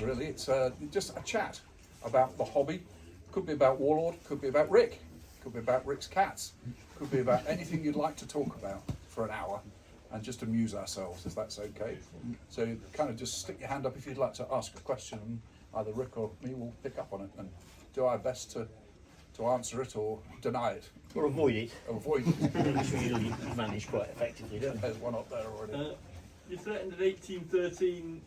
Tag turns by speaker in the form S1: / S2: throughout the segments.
S1: is really. It's just a chat about the hobby. Could be about Warlord, could be about Rick, could be about Rick's cats, could be about anything you'd like to talk about for an hour and just amuse ourselves, if that's okay. So kind of just stick your hand up if you'd like to ask a question, and either Rick or me will pick up on it and do our best to answer it or deny it.
S2: Or avoid it.
S1: Avoid it.
S2: Which we usually manage quite effectively, don't we?
S1: There's one up there already.
S3: You threatened an 1813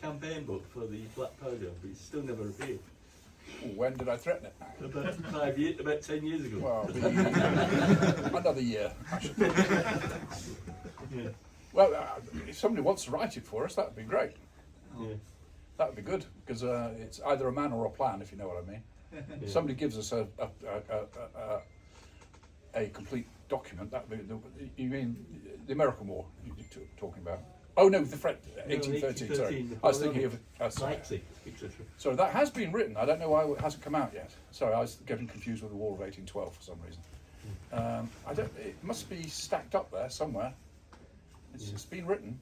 S3: campaign book for the Black Powder, but it still never appeared.
S1: When did I threaten it?
S3: About 10 years ago.
S1: Well, another year, I should think.
S3: Yeah.
S1: Well, if somebody wants to write it for us, that would be great.
S3: Yeah.
S1: That would be good, because it's either a man or a plan, if you know what I mean.
S3: Yeah.
S1: Somebody gives us a complete document. That would be you mean the American War you're talking about? Oh no, the French 1813. Sorry, I was thinking of
S3: Leipzig, etc.
S1: So that has been written. I don't know why it hasn't come out yet. Sorry, I was getting confused with the War of 1812 for some reason. I don't. It must be stacked up there somewhere. It's been written.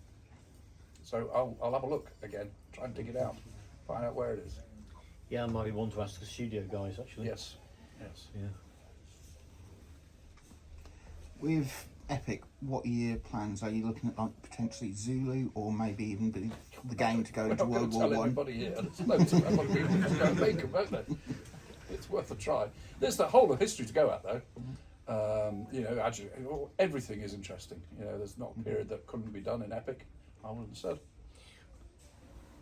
S1: So I'll have a look again. Try and dig it out. Find out where it is.
S2: Yeah, I might be one to ask the studio guys actually.
S1: Yes. Yes.
S2: Yeah.
S4: With Epic, what are your plans? Are you looking at like potentially Zulu, or maybe even the game to go into
S1: We're not
S4: World War
S1: tell
S4: One?
S1: anybody here. There's loads of other people who go and make them, won't there? It's worth a try. There's the whole of history to go at, though. You know, actually, everything is interesting. You know, there's not a period that couldn't be done in Epic, I would have said.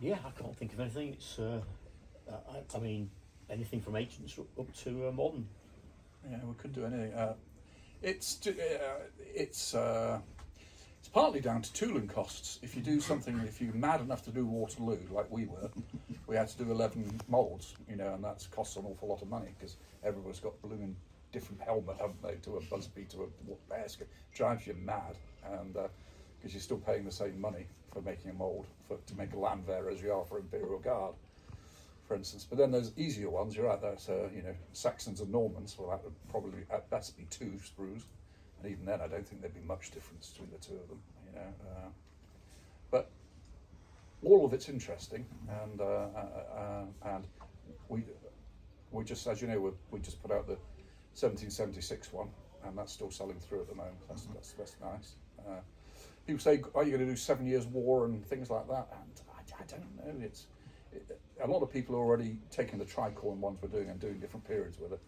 S2: Yeah, I can't think of anything. It's, I mean, anything from ancients up to modern.
S1: Yeah, we could do anything. It's partly down to tooling costs. If you do something, if you're mad enough to do Waterloo, like we were, we had to do 11 moulds, you know, and that costs an awful lot of money because everybody's got blooming different helmet, haven't they, to a Busby, to a basket. Drives you mad, and because you're still paying the same money for making a mould to make a Landwehr as you are for Imperial Guard, for instance. But then there's easier ones. You're right, that's you know, Saxons and Normans. Well, that would probably at best be 2 sprues, and even then, I don't think there'd be much difference between the two of them. You know, but all of it's interesting, and we just, as you know, we just put out the 1776 one, and that's still selling through at the moment. That's nice. People say, "Are you going to do 7 Years' War and things like that?" And I don't know. A lot of people are already taking the tricorn ones we're doing and doing different periods with it.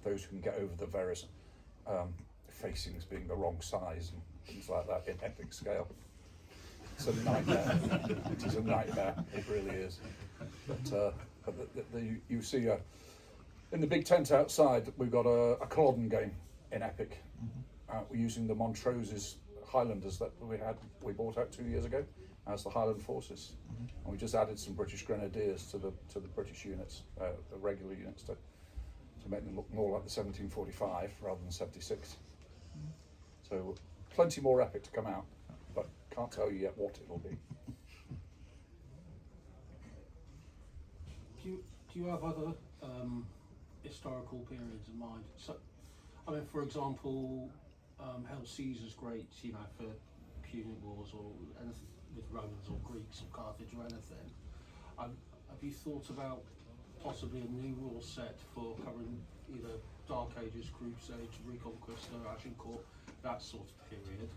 S1: Those who can get over the various facings being the wrong size and things like that in epic scale. It's a nightmare. It is a nightmare. It really is. But you see, in the big tent outside, we've got a Culloden game in epic. We're using the Montrose's Highlanders that we bought out 2 years ago as the Highland Forces, and we just added some British Grenadiers to the British units, the regular units, to make them look more like the 1745 rather than 76. So plenty more epic to come out, but can't tell you yet what it'll be.
S5: Do you have other historical periods in mind? So, I mean, for example, Hail Caesar's great, you know, for Punic Wars or anything with Romans or Greeks or Carthage or anything. Have you thought about possibly a new rule set for covering either Dark Ages, Crusades, Reconquista, Agincourt, that sort of period,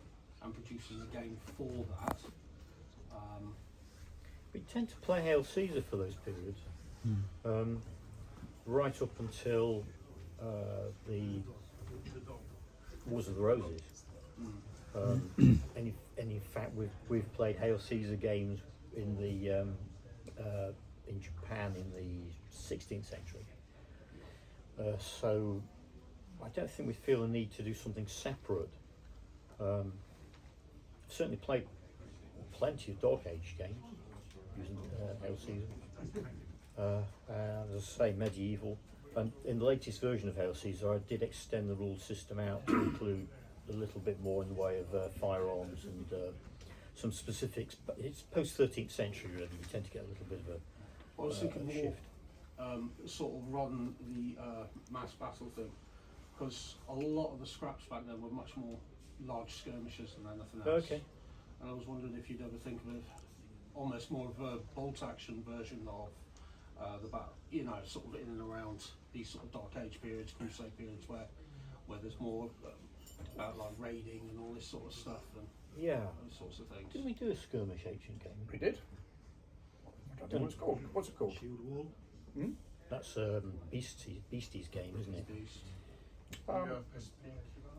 S5: and producing a game for that?
S2: We tend to play Hail Caesar for those periods, right up until the Wars of the Roses. And in fact, we've played Hail Caesar games in the in Japan in the 16th century. So I don't think we feel a need to do something separate. Certainly played plenty of Dark Age games using Hail Caesar. As I say, medieval. And in the latest version of Hail Caesar, I did extend the rule system out to include a little bit more in the way of firearms and some specifics. But it's post 13th century, really. We tend to get a little bit of a
S5: I was thinking more
S2: shift.
S5: sort of run the mass battle thing, because a lot of the scraps back then were much more large skirmishes than anything else.
S2: Okay.
S5: And I was wondering if you'd ever think of almost more of a bolt action version of the battle. You know, sort of in and around these sort of Dark Age periods, Crusade periods, where there's more about like raiding and all this sort of stuff and
S2: Yeah.
S5: those sorts of things.
S2: Didn't we do a skirmish ancient game?
S1: We did. I don't know what it's called. What's it called?
S6: Shield Wall.
S1: Hmm?
S2: That's Beastie's game, isn't it?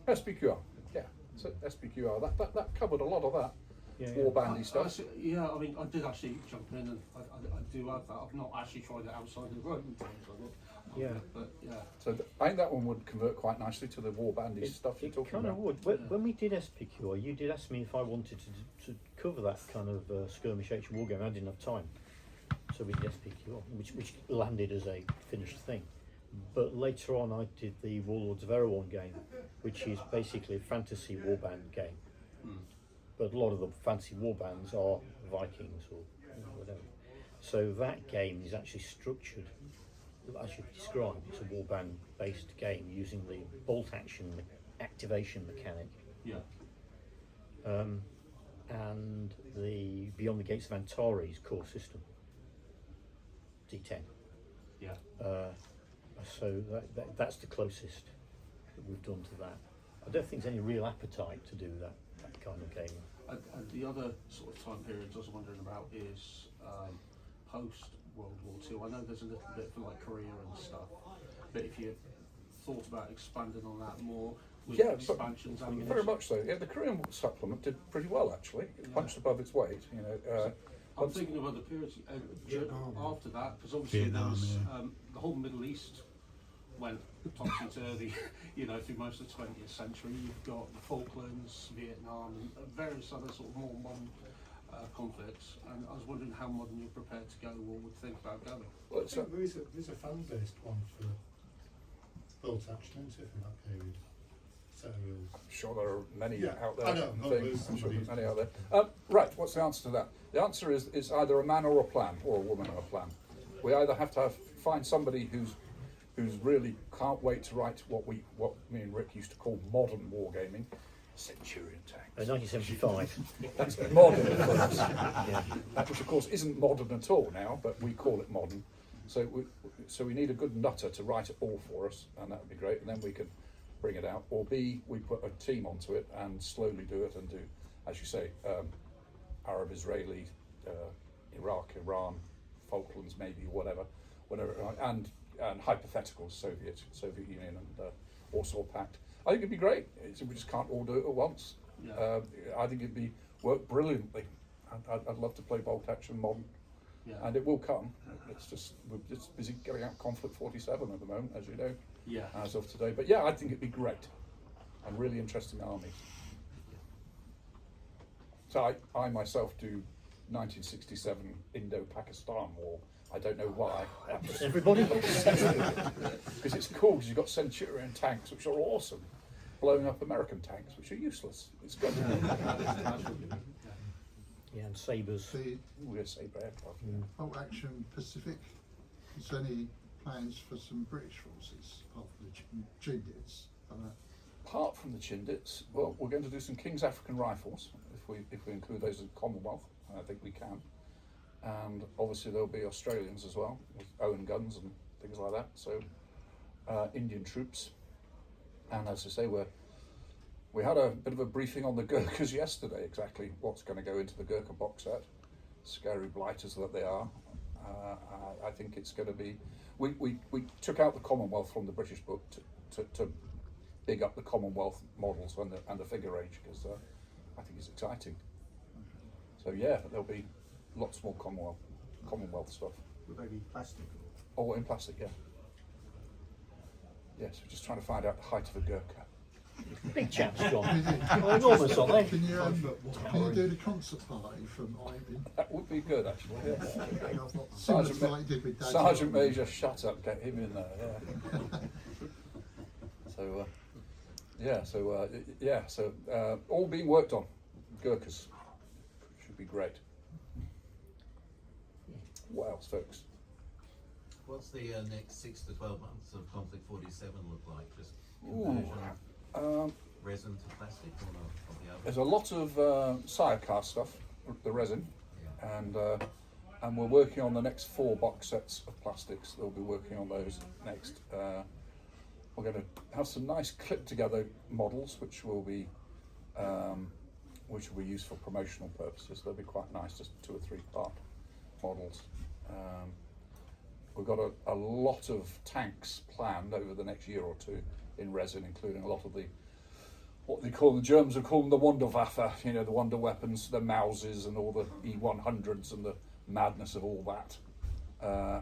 S1: SPQR. Yeah, so SPQR. That covered a lot of that
S2: Yeah,
S1: warbandy stuff.
S5: Yeah, I mean, I did actually jump in, and I do have that. I've not actually tried it outside of the Roman times,
S2: Yeah.
S5: but yeah.
S1: So I think that one would convert quite nicely to the warbandy stuff you're
S2: It
S1: talking
S2: kind of
S1: about.
S2: would. When we did SPQR, you did ask me if I wanted to cover that kind of skirmish action war game. I didn't have time, so we did SPQR, which landed as a finished thing. But later on, I did the Warlords of Erewhon game, which is basically a fantasy warband game. But a lot of the fantasy warbands are Vikings or whatever. So that game is actually structured, I should describe, it's a warband based game using the bolt action activation mechanic
S5: Yeah.
S2: and the Beyond the Gates of Antares core system, D10.
S5: Yeah.
S2: So that's the closest that we've done to that. I don't think there's any real appetite to do that kind of game.
S5: And the other sort of time periods I was wondering about is post World War II. I know there's a little bit for like Korea and stuff, but if you thought about expanding on that more with
S1: Yeah,
S5: expansions and
S1: Very much so. Yeah, the Korean supplement did pretty well actually. It punched above its weight. You know.
S5: I'm thinking of other periods
S6: Vietnam.
S5: after that, because obviously there
S6: Vietnam,
S5: was,
S6: yeah.
S5: the whole Middle East went topsy-turvy, you know, through most of the 20th century. You've got the Falklands, Vietnam, and various other sort of more modern conflicts. And I was wondering how modern you're prepared to go or would think about going.
S1: Well,
S6: I think there's a fan-based one for bolt action, isn't it, from that period? So
S1: I'm sure there are many
S6: Yeah,
S1: out there.
S6: I know,
S1: and
S6: no,
S1: things.
S6: there's
S1: I'm sure there's
S6: somebody-
S1: many out there. Right, what's the answer to that? The answer is it's either a man or a plan, or a woman or a plan. We either have to find somebody who's really can't wait to write what me and Rick used to call modern wargaming, Centurion tanks.
S2: 1975.
S1: That's modern, of course.
S2: Yeah.
S1: That which of course isn't modern at all now, but we call it modern. So we need a good nutter to write it all for us, and that would be great. And then we can bring it out. Or B, we put a team onto it and slowly do it and do, as you say, Arab, Israeli, Iraq, Iran, Falklands, maybe whatever, and hypotheticals, Soviet Union and Warsaw Pact. I think it'd be great. We just can't all do it at once.
S5: Yeah.
S1: I think it'd work brilliantly. I'd love to play bolt action modern,
S5: Yeah.
S1: and it will come. It's just we're just busy getting out Conflict 47 at the moment, as you know,
S5: Yeah.
S1: as of today. But yeah, I think it'd be great and really interesting armies. So I myself do 1967 Indo-Pakistan War. I don't know why.
S2: Everybody?
S1: Because it's cool because you've got Centurion tanks, which are awesome, blowing up American tanks, which are useless. It's good.
S2: Yeah, and sabres.
S7: The
S1: We're saber aircraft.
S7: bolt action Pacific, is there any plans for some British forces apart from the Chindits?
S1: Apart from the Chindits, well, we're going to do some King's African Rifles if we include those as Commonwealth. And I think we can. And obviously there'll be Australians as well with Owen guns and things like that. So Indian troops, and as I say, we had a bit of a briefing on the Gurkhas yesterday. Exactly what's going to go into the Gurkha box set. Scary blighters that they are. I think it's going to be. We took out the Commonwealth from the British book to big up the Commonwealth models and the figure range because I think it's exciting. So yeah, there'll be lots more Commonwealth stuff.
S6: would they be plastic?
S1: Oh, in plastic, yeah. Yes, we're just trying to find out the height of a Gurkha.
S2: Big chaps, John. Oh, enormous, aren't they?
S7: Can you do the concert party from Ivan?
S1: That would be good, actually. Yeah.
S7: Similar to what you did with Dad.
S1: Sergeant Major, shut up, get him in there. Yeah. So all being worked on. Gurkhas should be great. What else, folks?
S8: What's the next 6 to 12 months of Conflict 47 look like? Just
S1: Ooh,
S8: conversion, resin to plastic or the other?
S1: There's a lot of Sirecast stuff, the resin, and we're working on the next 4 box sets of plastics. They'll be working on those next. We're going to have some nice clipped together models, which will be used for promotional purposes. They'll be quite nice, just 2 or 3 part models. We've got a lot of tanks planned over the next year or 2 in resin, including a lot of what they call, the Germans would call them the Wunderwaffe, you know, the wonder weapons, the Mauses and all the E100s and the madness of all that.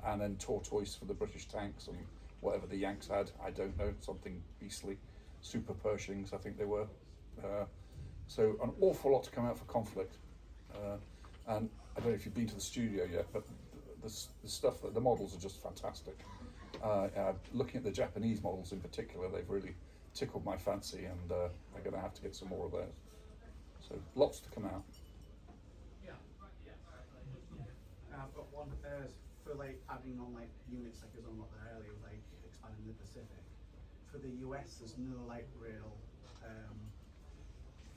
S1: And then Tortoise for the British tanks and whatever the Yanks had, I don't know, something beastly. Super Pershings, I think they were. So an awful lot to come out for conflict. And I don't know if you've been to the studio yet, but the stuff, the models are just fantastic. Looking at the Japanese models in particular, they've really tickled my fancy, and I'm going to have to get some more of those. So lots to come out.
S9: I've got one for like adding on like units like I was on about there earlier, like expanding the Pacific. For the US, there's no like real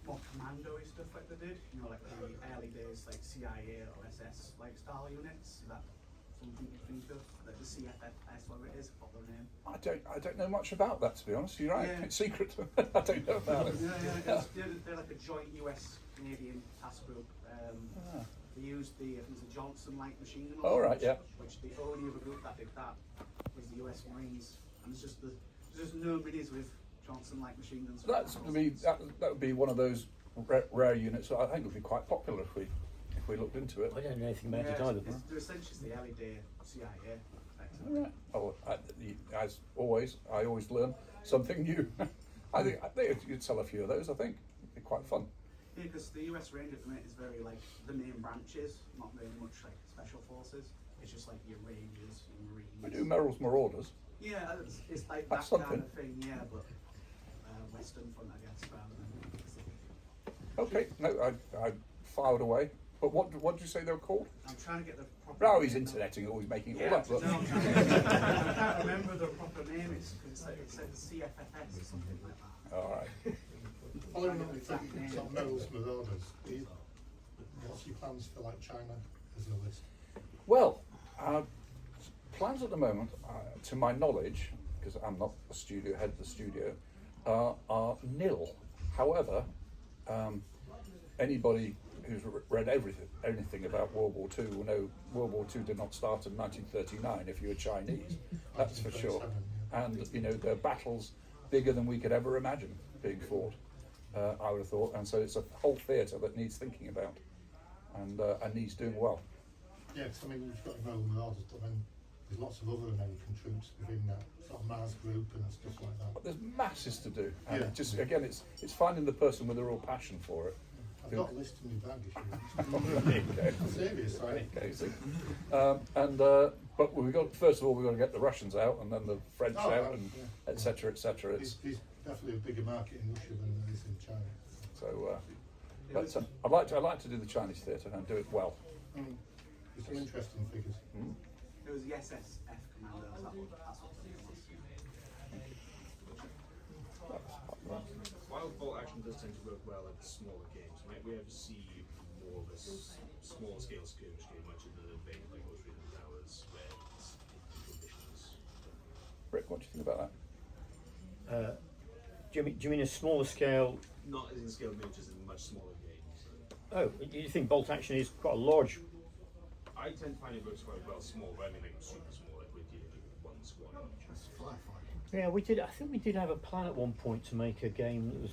S9: more commando-y stuff like they did. You know, like the early days, like CIA or SS like style units. Is that something you think of? Like the CFFS, whatever it is, what their name?
S1: I don't know much about that, to be honest. You're right.
S9: Yeah.
S1: It's secret. I don't know about it.
S9: They're like a joint US-Canadian task group. They used I think it's a Johnson light machine gun.
S1: Oh, right, yeah.
S9: Which the only other group that did that was the US Marines, and there's just no minis with Johnson light machine guns.
S1: That would be one of those rare units that I think would be quite popular if we looked into it.
S2: I don't know anything about it either.
S9: They're essentially the early day CIA.
S1: All right. Oh, as always, I always learn something new. I think you'd sell a few of those. I think it'd be quite fun.
S9: Yeah, because the US Range at the minute is very like the main branches, not very much like special forces. It's just like your Rangers, your Marines.
S1: We do Merrill's Marauders.
S9: Yeah, it's like
S1: That's
S9: that
S1: something.
S9: kind of thing. Yeah, but Western front, I guess, rather than Pacific.
S1: Okay, no, I filed away. But what did you say they were called?
S9: I'm trying to get the proper.
S1: No, he's interneting, always making it all up. But
S9: No, I can't remember the proper name. It's said CFFS or something like that.
S1: all right.
S6: Following up with sort of Merrill's Marauders, what's your plans for like China as a list?
S1: Well, plans at the moment, to my knowledge, because I'm not a head of the studio, are nil. However, anybody who's read anything about World War II will know World War II did not start in 1939 if you were Chinese, that's for sure. And you know, there are battles bigger than we could ever imagine being fought, I would have thought, and so it's a whole theatre that needs thinking about, and needs doing well.
S6: Yeah, because I mean, you've got Merrill's Marauders, but then there's lots of other American troops within that sort of Mars group and stuff like that.
S1: But there's masses to do, and
S6: Yeah.
S1: it just again, it's finding the person with a real passion for it.
S6: I've got a list in my bag if
S1: Okay.
S6: I'm serious, right?
S1: Okay, so, but we've got, first of all, we've got to get the Russians out, and then the French
S6: Oh,
S1: out,
S6: right,
S1: and
S6: yeah.
S1: etc. etc. It's
S6: There's definitely a bigger market in Russia than there is in China.
S1: so. But I'd like to do the Chinese theatre and do it well.
S6: There's some interesting figures.
S9: It was the SSF Commandos. That's what the name was.
S10: While bolt action does tend to work well at smaller games, might we ever see more of a small scale skirmish game, much of the vein like Ghost Recon Towers, where it's missions?
S1: Rick, what do you think about that?
S2: Do you mean a smaller scale?
S10: Not as in scale miniatures, in much smaller games.
S2: Oh, you think bolt action is quite a large?
S10: I tend to find it works quite well small, but I mean like super small, like with one squad.
S2: Yeah, I think we did have a plan at one point to make a game that was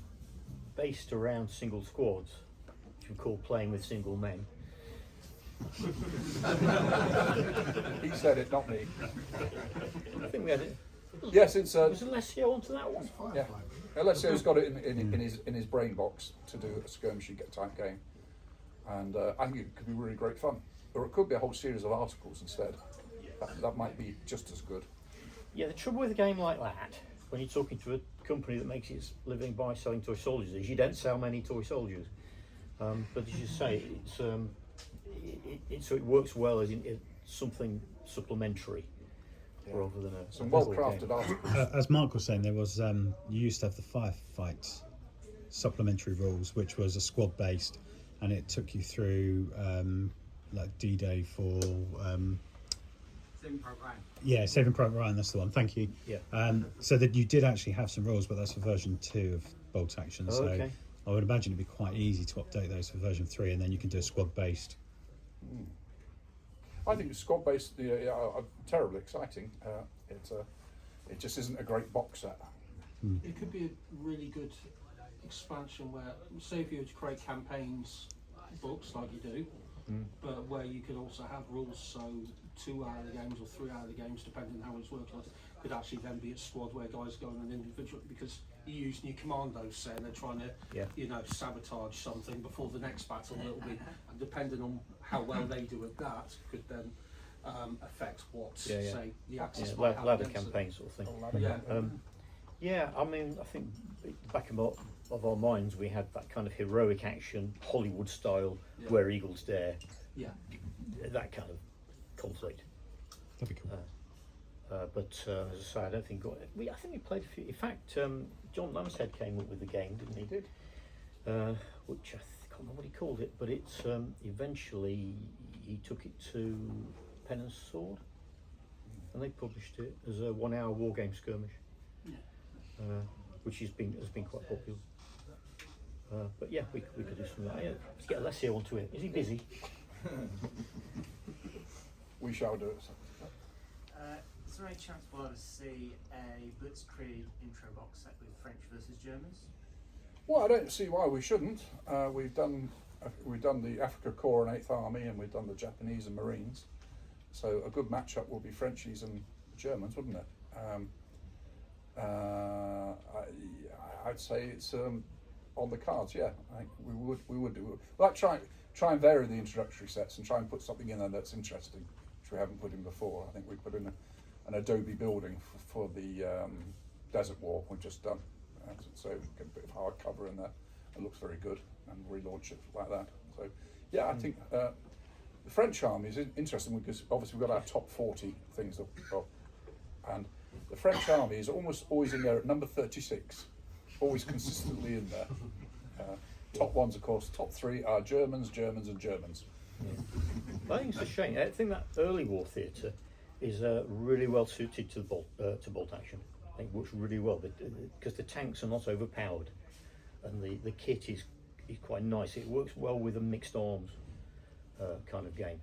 S2: based around single squads, which we called Playing with Single Men.
S1: He said it, not me.
S2: I think we had it.
S1: Yes, it's
S2: Was Alessio onto that one?
S1: yeah. Alessio's got it in his brain box to do a skirmishy type game, and I think it could be really great fun. Or it could be a whole series of articles instead. That might be just as good.
S2: Yeah, the trouble with a game like that, when you're talking to a company that makes its living by selling toy soldiers, is you don't sell many toy soldiers. But as you say, so it works well as in something supplementary rather than a
S1: Some well-crafted articles.
S11: As Mark was saying, there was you used to have the firefights supplementary rules, which was a squad based, and it took you through like D-Day for
S9: Saving Private Ryan.
S11: yeah, Saving Private Ryan. That's the one. Thank you.
S2: Yeah.
S11: So that you did actually have some rules, but that's for version 2 of bolt action.
S2: Oh,
S11: So
S2: okay.
S11: I would imagine it'd be quite easy to update those for version 3, and then you can do a squad based.
S1: I think squad based are terribly exciting. It just isn't a great box set.
S5: It could be a really good expansion where, say if you were to create campaigns books like you do, but where you could also have rules, so 2 out of the games or 3 out of the games, depending on how it's working, could actually then be a squad where guys go on an individual, because you use new commandos, say, and they're trying to sabotage something before the next battle. It'll be, and depending on how well they do at that, could then affect what, say, the Axis might have
S2: ladder
S5: against it.
S2: campaign sort of thing.
S5: Yeah.
S2: Yeah, I mean, I think back of our minds, we had that kind of heroic action, Hollywood style, where eagles dare.
S5: Yeah.
S2: That kind of conflict.
S11: That'd be cool.
S2: But as I say, I don't think I think we played a few. In fact, John Lamshead came up with the game, didn't he?
S1: He did.
S2: Which I can't remember what he called it, but it's eventually he took it to Pen and Sword, and they published it as a 1-hour war game skirmish. Which has been quite popular. But yeah, we could do something like that. Yeah, let's get Alessio onto it. Is he busy?
S1: We shall do it.
S12: Is there any chance we'll ever see a Blitzkrieg intro box set with French versus Germans?
S1: Well, I don't see why we shouldn't. We've done the Africa Corps and 8th Army, and we've done the Japanese and Marines. So a good matchup will be Frenchies and Germans, wouldn't it? I'd say it's on the cards. Yeah, I think we would do. Like try and vary the introductory sets and try and put something in there that's interesting, which we haven't put in before. I think we put in an adobe building for the Desert War we've just done, so we get a bit of hard cover in there. It looks very good, and relaunch it like that. So yeah, I think the French army is interesting because obviously we've got our top 40 things up, and the French army is almost always in there at number 36, always consistently in there. Top ones, of course, top 3 are Germans, Germans and Germans.
S2: I think it's a shame. I think that early war theatre is really well suited to bolt action. I think it works really well because the tanks are not overpowered, and the kit is quite nice. It works well with a mixed arms kind of game,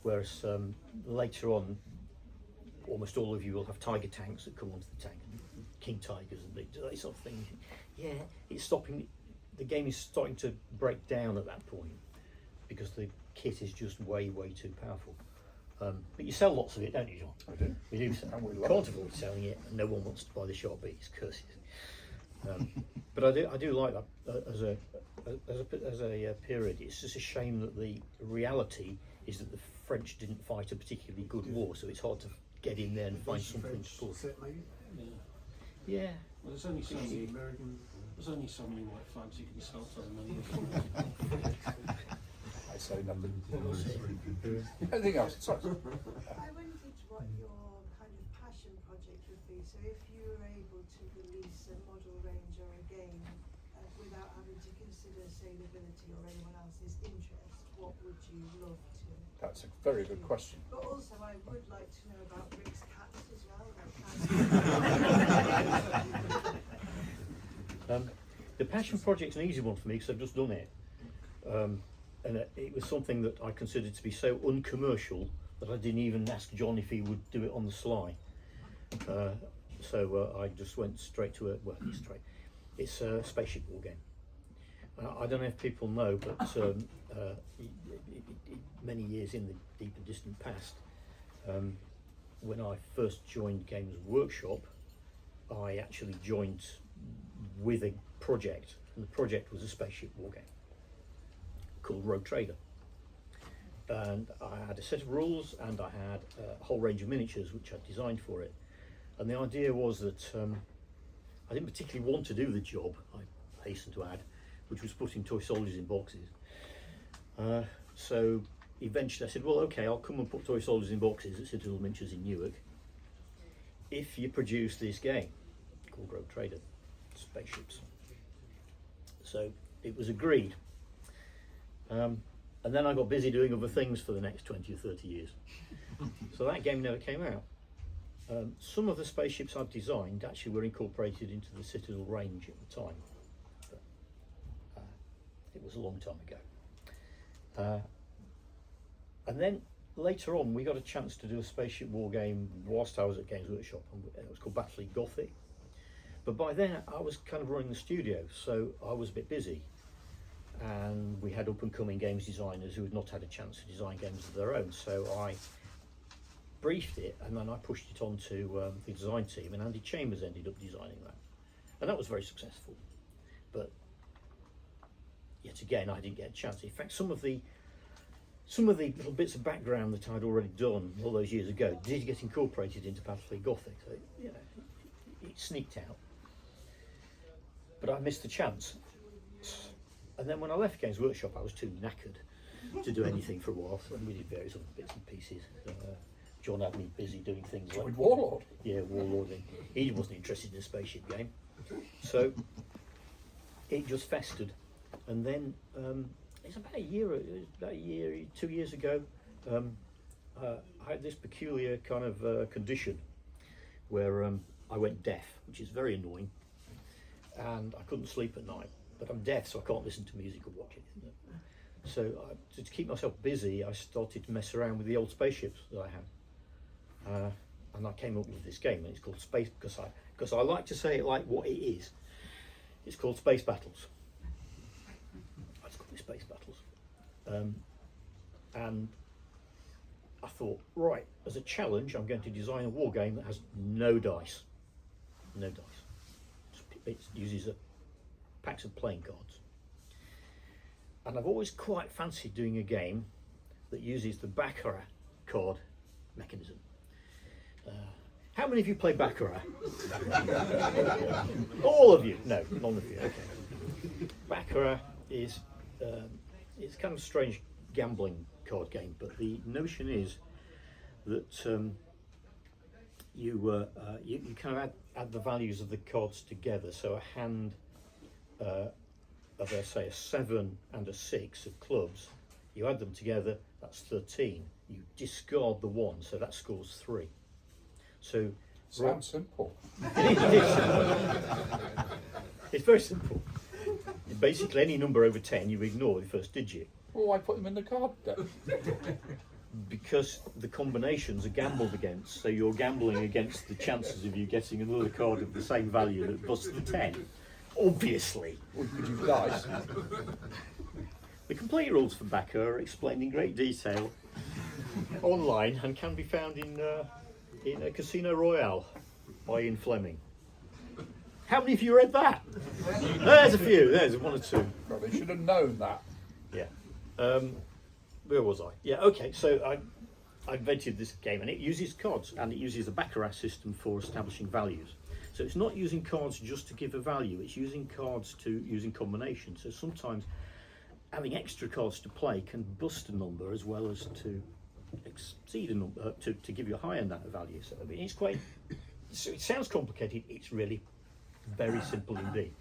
S2: whereas later on, almost all of you will have tiger tanks that come onto the tank, king tigers and that sort of thing. Yeah, it's stopping. The game is starting to break down at that point because the kit is just way too powerful. But you sell lots of it, don't you, John?
S1: I do.
S2: We do sell.
S1: And we
S2: Can't
S1: love
S2: afford selling it, and no one wants to buy the shop. It's curses. But I do like that as a period. It's just a shame that the reality is that the French didn't fight a particularly good war, so it's hard to get in there and find something to pull. Yeah.
S5: Well, there's only so many white flags you can sell to them.
S1: I say nothing. Anything else? Sorry.
S13: I wondered what your kind of passion project would be. So if you were able to release a model range or a game without having to consider sailability or anyone else's interest, what would you love to?
S1: That's a very good question.
S13: But also I would like to know about Rick's cats as well.
S2: The passion project's an easy one for me because I've just done it. And it was something that I considered to be so uncommercial that I didn't even ask John if he would do it on the sly. So I just went straight to it's a spaceship war game. I don't know if people know, but many years in the deep and distant past, when I first joined Games Workshop, I actually joined with a project, and the project was a spaceship war game called Rogue Trader. And I had a set of rules and I had a whole range of miniatures which I designed for it. And the idea was that I didn't particularly want to do the job, I hasten to add, which was putting toy soldiers in boxes. So eventually I said, well, okay, I'll come and put toy soldiers in boxes at Citadel Miniatures in Newark if you produce this game called Rogue Trader, spaceships. So it was agreed. And then I got busy doing other things for the next 20 or 30 years. So that game never came out. Some of the spaceships I've designed actually were incorporated into the Citadel range at the time. But, it was a long time ago. And then later on we got a chance to do a spaceship war game whilst I was at Games Workshop, and it was called Battle Gothic. But by then I was kind of running the studio, so I was a bit busy. And we had up and coming games designers who had not had a chance to design games of their own. So I briefed it and then I pushed it on to the design team, and Andy Chambers ended up designing that. And that was very successful. But yet again, I didn't get a chance. In fact, some of the little bits of background that I'd already done all those years ago did get incorporated into Battlefield Gothic. So, you know, it sneaked out. But I missed the chance. And then when I left Games Workshop, I was too knackered to do anything for a while. So we did various other bits and pieces. John had me busy doing things like
S1: Warlord.
S2: Yeah, Warlording. He wasn't interested in a spaceship game, so it just festered. And then it's about a year, 2 years ago, I had this peculiar kind of condition where I went deaf, which is very annoying, and I couldn't sleep at night. But I'm deaf, so I can't listen to music or watch it. So to keep myself busy, I started to mess around with the old spaceships that I had. And I came up with this game, and it's called Space, because I like to say it like what it is. It's called Space Battles. I just call it Space Battles. And I thought, right, as a challenge, I'm going to design a war game that has no dice. No dice. It uses packs of playing cards. And I've always quite fancied doing a game that uses the Baccarat card mechanism. How many of you play Baccarat? All of you? No, none of you. Okay. Baccarat is it's kind of a strange gambling card game, but the notion is that you kind of add the values of the cards together. So a hand of, say, a 7 and a 6 of clubs, you add them together, that's 13. You discard the 1, so that scores 3. So
S1: sounds simple.
S2: It is. It's very simple. Basically, any number over 10, you ignore the first digit.
S1: Well, why put them in the card deck?
S2: Because the combinations are gambled against, so you're gambling against the chances of you getting another card of the same value that busts the 10. Obviously.
S1: Well, could you dice?
S2: The complete rules for Baccarat are explained in great detail online and can be found in Casino Royale by Ian Fleming. How many of you read that? There's a few. There's 1 or 2.
S1: Probably should have known that.
S2: Yeah. Where was I? Yeah. Okay. So I invented this game, and it uses cards, and it uses the Baccarat system for establishing values. So it's not using cards just to give a value, it's using cards to using combinations. So sometimes having extra cards to play can bust a number as well as to exceed a number, to give you a higher value. So I mean, it's quite, so it sounds complicated, it's really very simple indeed.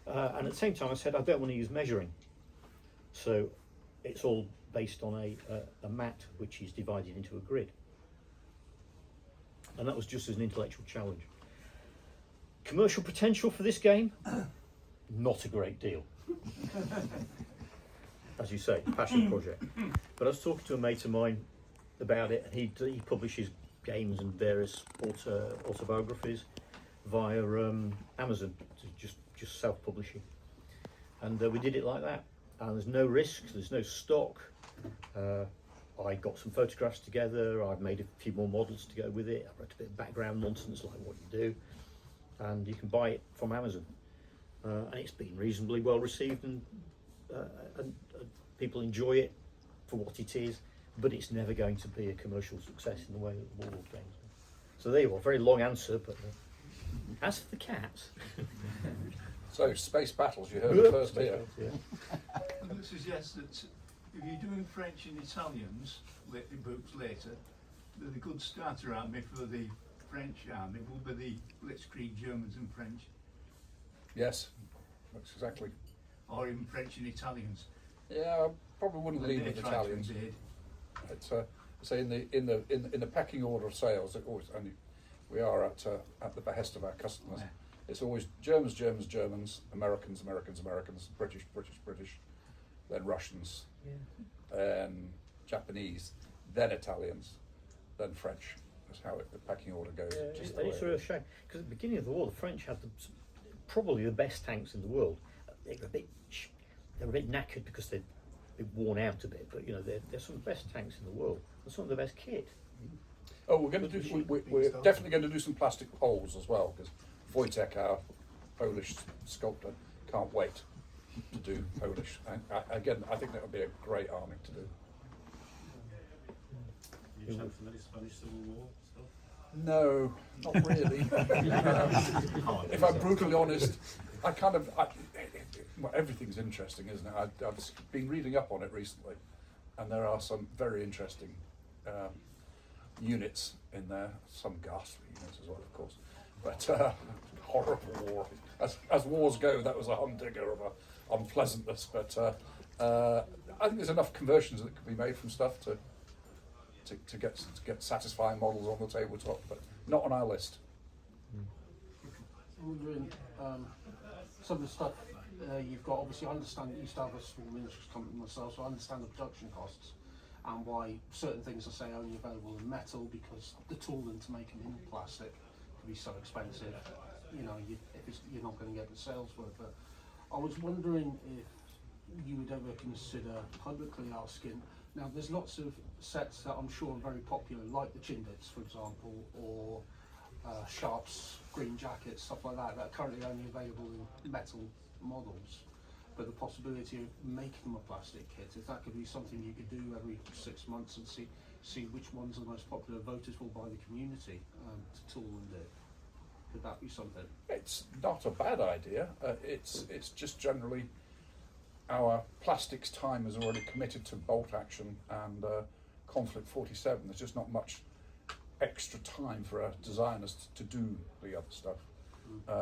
S2: And at the same time I said I don't want to use measuring. So it's all based on a mat which is divided into a grid. And that was just as an intellectual challenge. Commercial potential for this game? Not a great deal. As you say, passion project. But I was talking to a mate of mine about it, and he publishes games and various autobiographies via Amazon, just self-publishing. And we did it like that. And there's no risk, there's no stock. I got some photographs together, I've made a few more models to go with it, I wrote a bit of background nonsense like what you do. And you can buy it from Amazon, and it's been reasonably well received, and people enjoy it for what it is, but it's never going to be a commercial success in the way that Warlord Games. So there you are, very long answer, but as for the cats.
S1: So Space Battles, you heard it first here.
S2: Yeah.
S14: I would suggest that if you're doing French and Italians books later, that a good starter army for the French army will be the Blitzkrieg Germans and French.
S1: Yes, that's exactly.
S14: Or even French and Italians.
S1: Yeah, probably wouldn't
S14: They
S1: lead
S14: may
S1: with
S14: try to
S1: Italians.
S14: invade.
S1: It's say in the pecking order of sales, it always, and we are at the behest of our customers.
S14: Yeah.
S1: It's always Germans, Germans, Germans, Americans, Americans, Americans, British, British, British, then Russians, then Japanese, then Italians, then French. That's how the pecking order goes.
S2: Yeah,
S1: just
S2: it's
S1: the way
S2: a
S1: it
S2: real
S1: is.
S2: shame because at the beginning of the war, the French had probably the best tanks in the world. They were a bit knackered because they'd worn out a bit, but you know they're some of the best tanks in the world and some of the best kit.
S1: Oh, we're going to do. We're definitely going to do some plastic poles as well because Wojtek, our Polish sculptor, can't wait to do Polish. And again, I think that would be a great army to do.
S10: You chance for any Spanish Civil War stuff?
S1: No, not really. If I'm brutally honest, well, everything's interesting, isn't it? I've been reading up on it recently, and there are some very interesting units in there. Some ghastly units as well, of course. But horrible war. As wars go, that was a humdinger of a unpleasantness. But I think there's enough conversions that can be made from stuff to get satisfying models on the tabletop, but not on our list.
S5: I'm wondering, some of the stuff you've got, obviously I understand that you used to have a small miniatures company myself, so I understand the production costs and why certain things are, say, only available in metal because the tooling to make them in plastic can be so expensive. You know, you're not going to get the sales for it. But I was wondering if you would ever consider publicly asking. Now, there's lots of sets that I'm sure are very popular, like the Chindits, for example, or Sharp's green jackets, stuff like that, that are currently only available in metal models. But the possibility of making them a plastic kit, if that could be something you could do every 6 months and see which ones are the most popular, voted for by the community to tool and do. Could that be something?
S1: It's not a bad idea. It's just generally our plastics time is already committed to bolt action and conflict 47. There's just not much extra time for our designers to do the other stuff.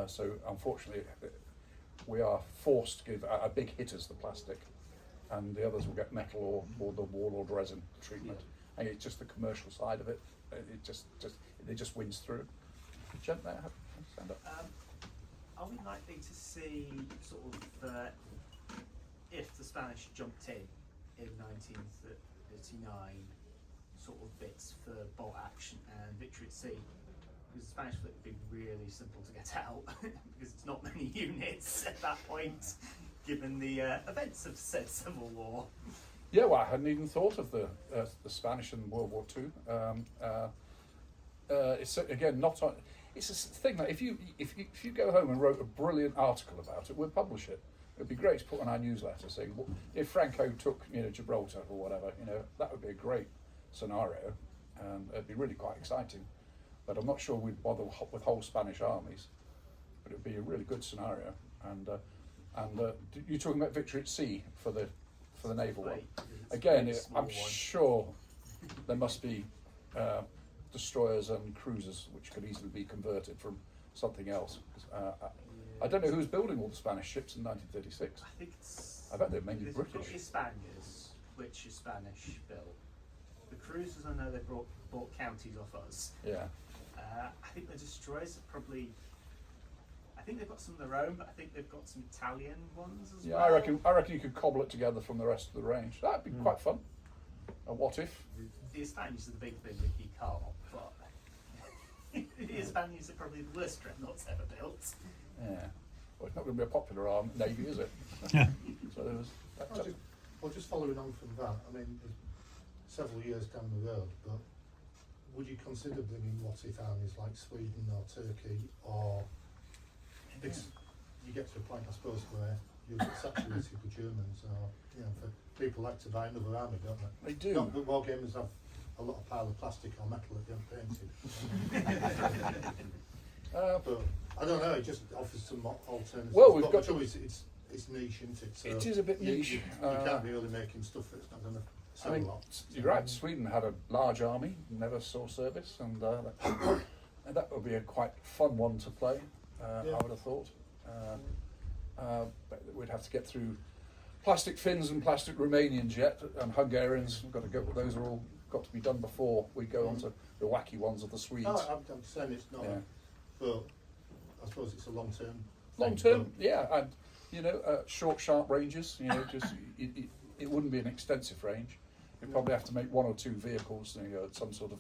S1: So unfortunately, we are forced to give our big hitters the plastic, and the others will get metal or the Warlord resin treatment. And it's just the commercial side of it. It just wins through. Jen, there, stand up.
S12: Are we likely to see sort of if the Spanish jumped in 1939, sort of bits for bolt action and victory at sea? Because the Spanish fleet would be really simple to get out because it's not many units at that point, given the events of said Civil War.
S1: Yeah, well, I hadn't even thought of the Spanish and World War II. It's again not on. It's a thing that if you go home and wrote a brilliant article about it, we'll publish it. It'd be great to put on our newsletter saying, well, if Franco took Gibraltar or whatever, that would be a great scenario, and it'd be really quite exciting. But I'm not sure we'd bother with whole Spanish armies, but it'd be a really good scenario. And you're talking about victory at sea for the naval one. Again, I'm sure there must be destroyers and cruisers which could easily be converted from something else. I don't know who's building all the Spanish ships in 1936.
S12: I think it's.
S1: I bet they're mainly British.
S12: Probably Spaniards, which is Spanish built. The cruisers, I know they bought counties off us.
S1: Yeah.
S12: I think the destroyers are probably. I think they've got some of their own, but I think they've got some Italian ones as well.
S1: Yeah, I reckon you could cobble it together from the rest of the range. That'd be quite fun. A what if?
S12: The Spaniards are the big thing that you can't, but the Spaniards are probably the worst dreadnoughts ever built.
S1: Yeah. Well, it's not going to be a popular navy, is it? So there was.
S6: Just following on from that, I mean, several years down the road, but would you consider bringing what-if armies like Sweden or Turkey, or you get to a point, I suppose, where you're saturated with Germans, or for people like to buy another army, don't they?
S1: They do.
S6: Not that Wargamers have a lot of pile of plastic or metal that they haven't painted. But I don't know. It just offers some alternatives.
S1: Well, we've got.
S6: It's niche, isn't it? So
S1: it is a bit niche.
S6: You can't be really making stuff that's not going to sell a lot.
S1: You're right. Sweden had a large army, never saw service, and that would be a quite fun one to play. I would have thought. But we'd have to get through plastic Finns and plastic Romanians yet, and Hungarians. We've got to go. Those are all got to be done before we go on to the wacky ones of the Swedes.
S6: Oh, I'm saying it's not,
S1: Yeah.
S6: but I suppose it's a long term.
S1: Long term, yeah, and you know, short, sharp ranges. You know, just it wouldn't be an extensive range. You'd probably have to make 1 or 2 vehicles. You know, some sort of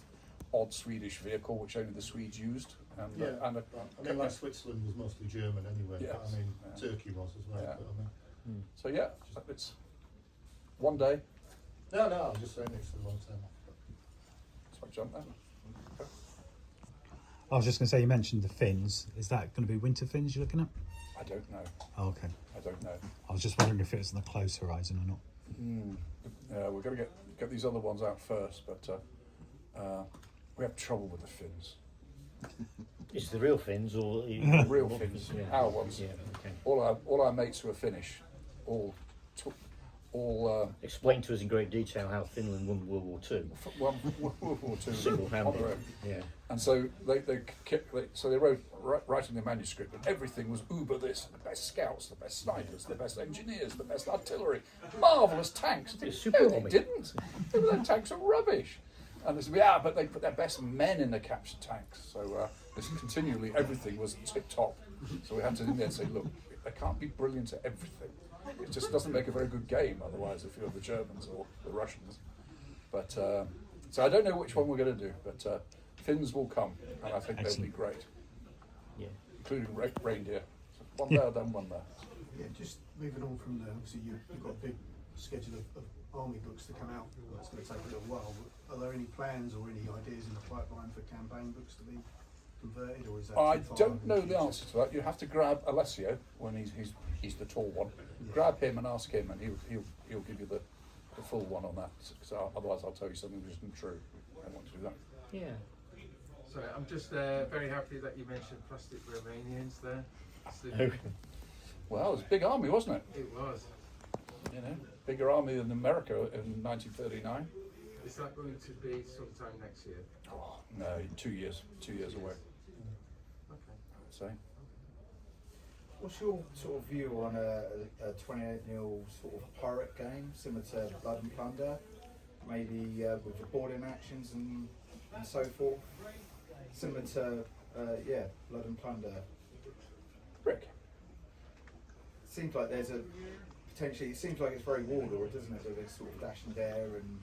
S1: odd Swedish vehicle, which only the Swedes used. And,
S6: Yeah,
S1: and
S6: I mean, like Switzerland was mostly German anyway.
S1: Yeah.
S6: But I mean, Turkey was as well.
S1: Yeah.
S6: But I mean,
S1: so yeah, it's one day.
S6: no, I'm just saying it's a long term.
S1: So I jump there.
S11: I was just going to say, you mentioned the Finns. Is that going to be winter Finns you're looking at?
S1: I don't know.
S11: Oh, okay.
S1: I don't know.
S11: I was just wondering if it was on the close horizon or not.
S1: We're going to get these other ones out first, but we have trouble with the Finns.
S2: Is the real Finns or
S1: The real Finns,
S2: Yeah.
S1: our ones.
S2: Yeah, okay.
S1: All our mates who are Finnish, all
S2: Explain to us in great detail how Finland won World War II.
S1: World War II
S2: Single-handed.
S1: on their own.
S2: Yeah.
S1: And so they wrote right in their manuscript that everything was uber this, the best scouts, the best snipers, the best engineers, the best artillery, marvellous tanks. No, they didn't. Their tanks are rubbish. And they said, yeah, but they put their best men in the captured tanks. So this continually, everything was tip top. So we had to in there say, look, they can't be brilliant at everything. It just doesn't make a very good game otherwise if you're the Germans or the Russians. But so I don't know which one we're going to do, but Finns will come, and I think they'll be great.
S2: Yeah.
S1: Including reindeer. So one there, then one there.
S15: Yeah, just moving on from there, obviously you've got a big schedule of army books to come out. That's going to take a little while. Are there any plans or any ideas in the pipeline for campaign books to be converted, or is that
S1: I
S15: too far
S1: don't
S15: in
S1: know
S15: the
S1: the answer to that. You have to grab Alessio when he's the tall one.
S15: Yeah.
S1: Grab him and ask him, and he'll give you the full one on that. So otherwise, I'll tell you something that isn't true. I don't want to do that.
S2: Yeah.
S16: Sorry, I'm just very happy that you mentioned plastic Romanians there.
S1: Well, it was a big army, wasn't it?
S16: It was.
S1: You know, bigger army than America in 1939.
S16: Is that going to be sometime next year?
S1: Oh, no, 2 years. 2 years away.
S16: Okay.
S1: I'd say.
S17: What's your sort of view on a 28-0 sort of pirate game, similar to Blood and Plunder, maybe with the boarding actions and so forth, similar to Blood and Plunder?
S1: Rick?
S17: Seems like there's a potentially. It seems like it's very Warlord, doesn't it? With this sort of dash and dare and.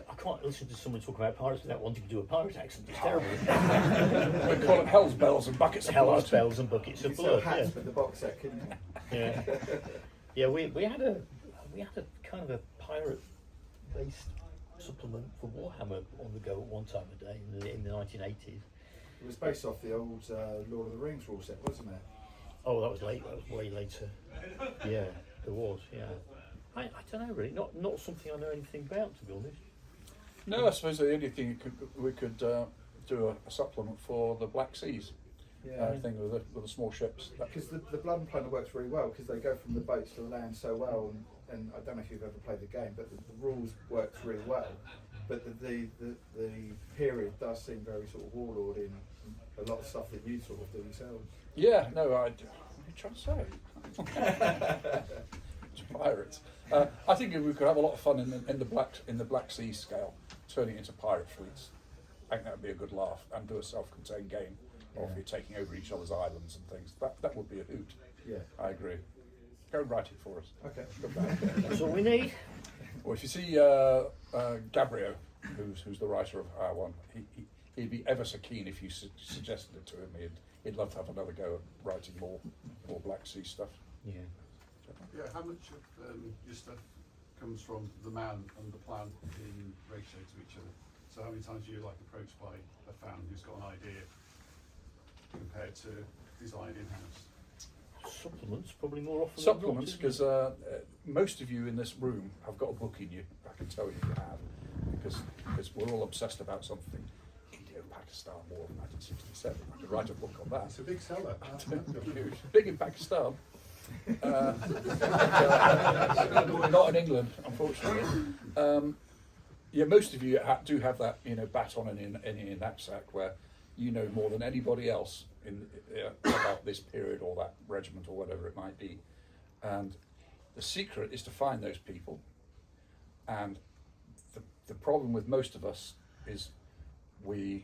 S2: I can't listen to someone talk about pirates without wanting to do a pirate accent. It's terrible.
S1: We call it Hell's Bells and Buckets of Blood.
S2: Hell's Bells and Buckets of Blood.
S17: Hats
S2: Yeah.
S17: with the box set, couldn't you?
S2: Yeah. Yeah, we had a kind of a pirate based supplement for Warhammer on the go at one time a day in the 1980s.
S17: It was based off the old Lord of the Rings rule set, wasn't it?
S2: Oh, that was late. That was way later. Yeah, it was. Yeah. I don't know really. Not something I know anything about, to be honest.
S1: No, I suppose the only thing we could do a supplement for the Black Seas.
S17: Yeah.
S1: Thing with the small ships.
S17: Because the Blood and Plunder works really well because they go from the boats to the land so well, and I don't know if you've ever played the game, but the rules works really well. But the period does seem very sort of Warlord in a lot of stuff that you sort of do yourselves.
S1: Yeah, no, what are you trying to say? It's pirates. I think we could have a lot of fun in the Black Sea scale, turning it into pirate fleets. I think that would be a good laugh, and do a self-contained game. Or if you're taking over each other's islands and things, that would be a hoot.
S17: Yeah,
S1: I agree. Go and write it for us.
S17: Okay.
S2: That's all we need.
S1: Well, if you see Gabriel, who's the writer of our one, he'd be ever so keen if you suggested it to him. He'd love to have another go at writing more Black Sea stuff.
S2: Yeah.
S18: Yeah. How much of your stuff comes from the man and the plan in ratio to each other? So how many times are you approached by a fan who's got an idea compared to design in-house?
S2: Supplements, probably more often.
S1: Supplements, because most of you in this room have got a book in you. I can tell you have, because we're all obsessed about something. India-Pakistan War of 1967. I could write a book on that.
S6: It's a big seller.
S1: Huge. Big in Pakistan. Not in England, unfortunately. Yeah, most of you do have that, baton in your knapsack where you know more than anybody else about this period or that regiment or whatever it might be. And The secret is to find those people, and the problem with most of us is we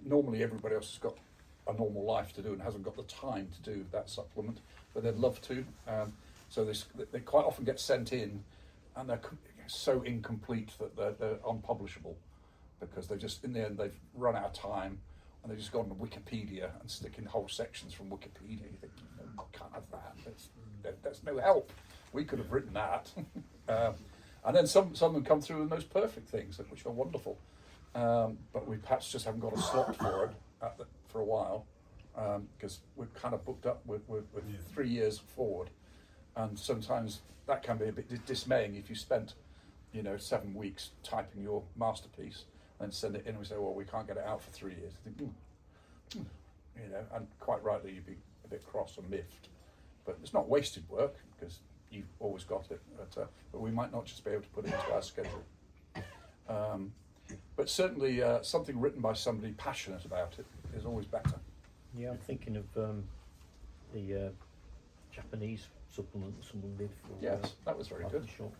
S1: normally everybody else has got a normal life to do and hasn't got the time to do that supplement, but they'd love to. So they quite often get sent in, and they're so incomplete that they're unpublishable, because they just, in the end, they've run out of time, and they just go on to Wikipedia and stick in whole sections from Wikipedia. You think, no, I can't have that. That's no help. We could have written that. And then some of them come through with the most perfect things, which are wonderful. But we perhaps just haven't got a slot for it for a while, because we're kind of booked up with 3 years forward. And sometimes that can be a bit dismaying if you spent, 7 weeks typing your masterpiece and send it in and we say, well, we can't get it out for 3 years. I think, and quite rightly you'd be a bit cross and miffed. But it's not wasted work, because you've always got it. But we might not just be able to put it into our schedule. But certainly something written by somebody passionate about it is always better.
S2: Yeah, I'm thinking of the Japanese supplement that someone did for.
S1: Yes, that was very good.
S2: Shop.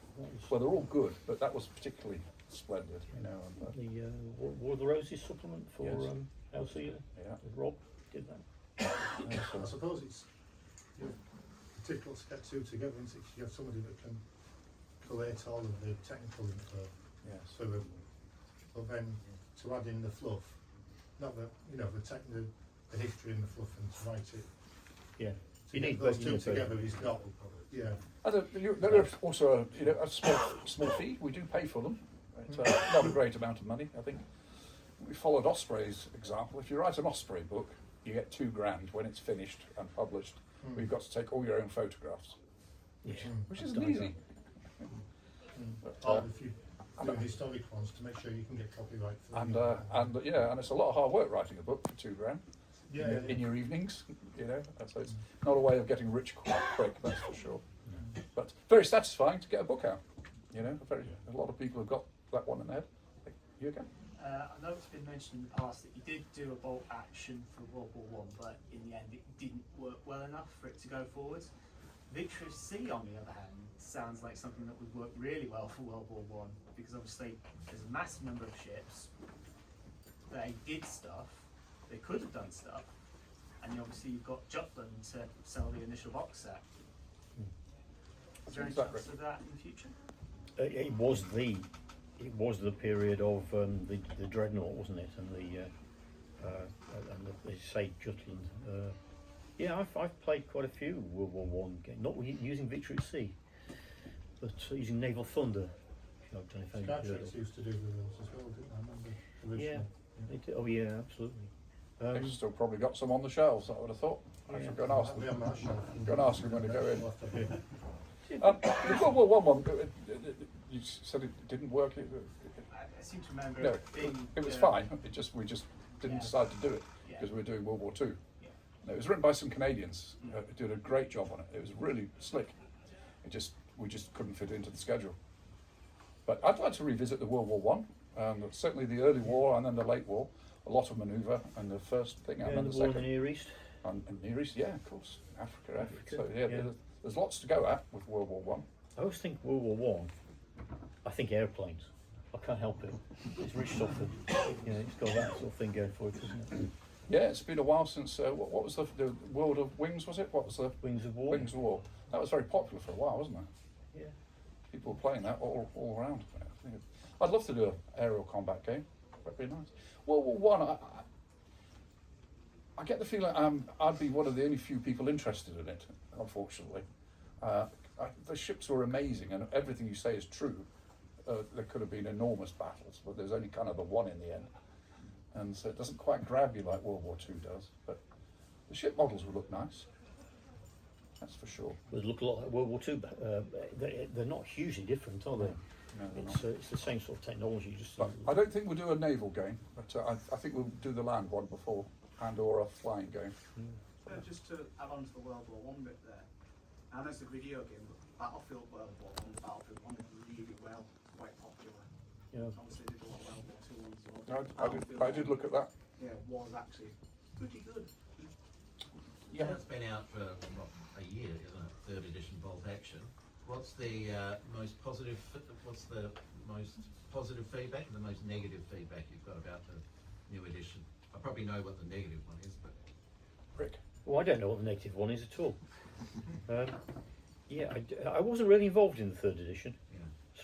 S1: Well, they're all good, but that was particularly splendid, And,
S2: the War of the Roses supplement for
S1: Yes.
S2: LC.
S1: Yeah.
S2: Rob did that.
S6: I suppose it's difficult to get two together, isn't it? 'Cause you have somebody that can collate all of the technical info.
S1: Yes.
S6: But then to add in the fluff, not the the history and the fluff, and to write it.
S2: Yeah.
S6: To get those two together is not. Yeah.
S1: There is also a small fee. We do pay for them. It's not a great amount of money, I think. We followed Osprey's example. If you write an Osprey book, you get £2,000 when it's finished and published. We've got to take all your own photographs, which isn't easy. But,
S6: if you do historic ones, to make sure you can get copyright for
S1: and it's a lot of hard work writing a book for £2,000. In your evenings, so it's not a way of getting rich quick, that's for sure. But very satisfying to get a book out. A lot of people have got that one in their head. You okay?
S12: I know it's been mentioned in the past that you did do a bolt action for World War I, but in the end it didn't work well enough for it to go forward. Victory Sea, on the other hand, sounds like something that would work really well for World War I, because obviously there's a massive number of ships. They did stuff. They could have done stuff, and obviously you've got Jutland to sell the initial box set. Is there any chance of that in the future?
S2: It was the period of the Dreadnought, wasn't it? And as you say, Jutland. I've played quite a few World War I games, not using Victory at Sea, but using Naval Thunder.
S6: Skytrax used to do the rules as well, didn't I remember?
S2: Yeah, they did. Oh yeah, absolutely.
S1: They've still probably got some on the shelves, I would have thought. I should go and ask them. Go and ask them when they go in. The World War I one, you said it didn't work.
S12: I seem to remember
S1: No, it was fine. We just didn't decide to do it because we were doing World War II. No, it was written by some Canadians who did a great job on it. It was really slick. We just couldn't fit it into the schedule. But I'd like to revisit the World War I. Certainly the early war and then the late war. A lot of manoeuvre and the first thing and then the second.
S2: In the Near East.
S1: And Near East, yeah, of course. Africa. So there's lots to go at with World War I.
S2: I always think World War I think airplanes. I can't help it. It's Rich Suffolk. It's got that sort of thing going for it, isn't it?
S1: Yeah, it's been a while since, what was the World of Wings, was it? What was the
S2: Wings of War?
S1: Wings of War. That was very popular for a while, wasn't it?
S2: Yeah.
S1: People were playing that all around. I'd love to do an aerial combat game. That'd be nice. World War I, I get the feeling I'd be one of the only few people interested in it, unfortunately. The ships were amazing, and everything you say is true. There could have been enormous battles, but there's only kind of the one in the end. And so it doesn't quite grab you like World War II does. But the ship models would look nice. That's for sure.
S2: They look a lot like World War II. They're not hugely different, are they?
S1: No,
S2: it's the same sort of technology.
S1: But I don't think we'll do a naval game, but I think we'll do the land one before, and/or a flying game.
S9: Just to add on to the World War I bit there, and as a video game, Battlefield World War I and Battlefield 1 did really well, quite popular.
S2: Yeah.
S9: Obviously they did a lot of World War II ones as well.
S1: I did look at that.
S9: Yeah, was actually pretty good.
S8: Yeah, it's been out for a year, isn't it? Third edition bolt action. What's the most positive feedback and the most negative feedback you've got about the new edition? I probably know what the negative one is, but
S1: Rick?
S2: Well, I don't know what the negative one is at all. Yeah, I wasn't really involved in the third edition,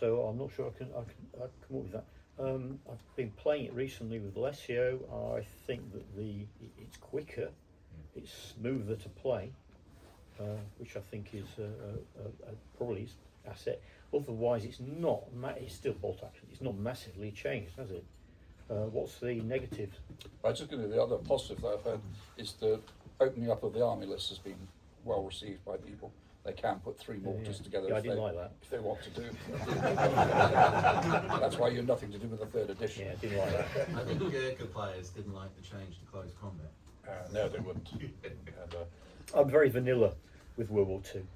S2: so I'm not sure I can come up with that. I've been playing it recently with Alessio. I think that it's quicker, it's smoother to play, which I think is probably its asset. Otherwise, it's not. It's still bolt action. It's not massively changed, has it? What's the negative?
S1: I was just going to. The other positive that I've heard is the opening up of the army list has been well received by people. They can put 3 mortars together
S2: I didn't like that.
S1: if they want to do. That's why you're nothing to do with the third edition.
S2: Yeah, I didn't like that.
S8: I think Gurkha players didn't like the change to close combat.
S1: No, they wouldn't.
S2: I'm very vanilla with World War II.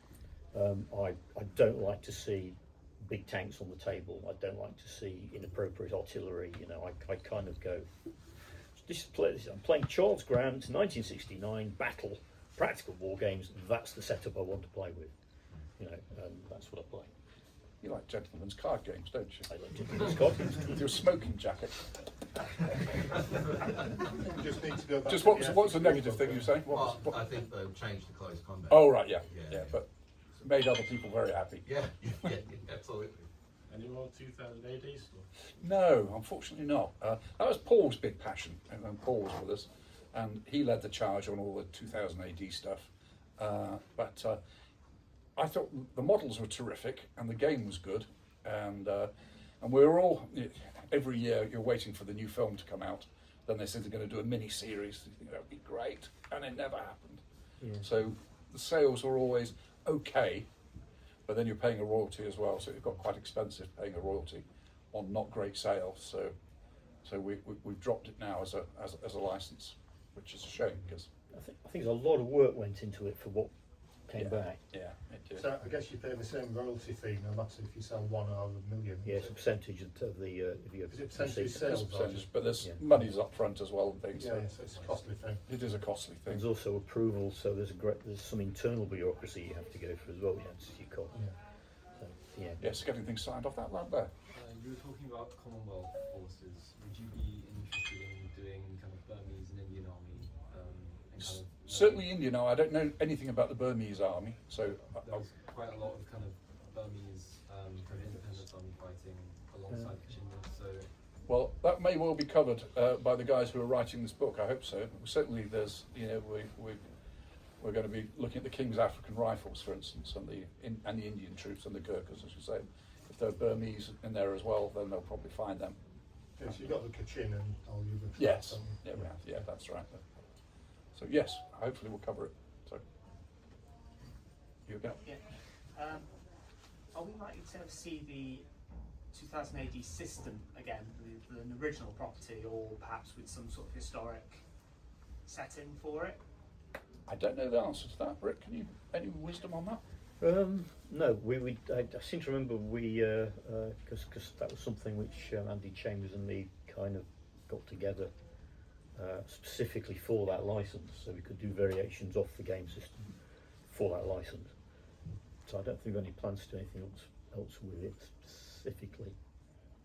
S2: I don't like to see big tanks on the table. I don't like to see inappropriate artillery. You know, I kind of go. I'm playing Charles Grant's 1969 battle. Practical war games, that's the setup I want to play with. You know, that's what I play.
S1: You like gentlemen's card games, don't you?
S2: I like gentlemen's card games.
S1: With your smoking jacket.
S6: You just need to go back.
S1: Just what's the negative thing you say?
S8: Well, I think they've changed to close combat.
S1: Oh right, yeah, but made other people very happy.
S8: Yeah, absolutely.
S10: Any more 2000 AD stuff?
S1: No, unfortunately not. That was Paul's big passion, and Paul was with us, and he led the charge on all the 2000 AD stuff. But I thought the models were terrific, and the game was good, and we were all, every year you're waiting for the new film to come out. Then they said they're going to do a mini series. You think that would be great, and it never happened.
S2: Yeah.
S1: So the sales were always okay, but then you're paying a royalty as well, so it got quite expensive paying a royalty on not great sales. So we've dropped it now as a license, which is a shame because
S2: I think a lot of work went into it for what came back.
S1: Yeah, it did.
S6: So I guess you pay the same royalty fee no matter if you sell 1 out of a million.
S2: Yeah, it's a percentage of the of your
S6: Is it percentage
S2: receipts.
S6: sales?
S1: It's a percentage, but there's money's up front as well and things.
S6: Yeah, so it's a costly thing.
S1: It is a costly thing.
S2: There's also approval, so there's some internal bureaucracy you have to go through as well.
S1: Yes, getting things signed off that land there.
S19: You were talking about Commonwealth forces. Would you be interested in doing kind of Burmese and Indian army? And kind of,
S1: Certainly India. Now I don't know anything about the Burmese army, so
S19: there's quite a lot of kind of Burmese kind of independence army fighting alongside Kashmir. So
S1: well, that may well be covered by the guys who are writing this book. I hope so. Certainly, there's we're going to be looking at the King's African Rifles, for instance, and the Indian troops and the Gurkhas, as you say. If there are Burmese in there as well, then they'll probably find them.
S6: Yes, you've got the Kachin and all the other
S1: Yes,
S6: tribes,
S1: yeah, we have. Yeah, that's right. So yes, hopefully we'll cover it. So you go.
S12: Yeah. Are we likely to ever see the 2000 AD system again, the original property, or perhaps with some sort of historic setting for it?
S1: I don't know the answer to that. Rick, can you any wisdom on that?
S2: No, I seem to remember because that was something which Andy Chambers and me kind of got together specifically for that license, so we could do variations off the game system for that license. So I don't think we've got any plans to do anything else with it specifically.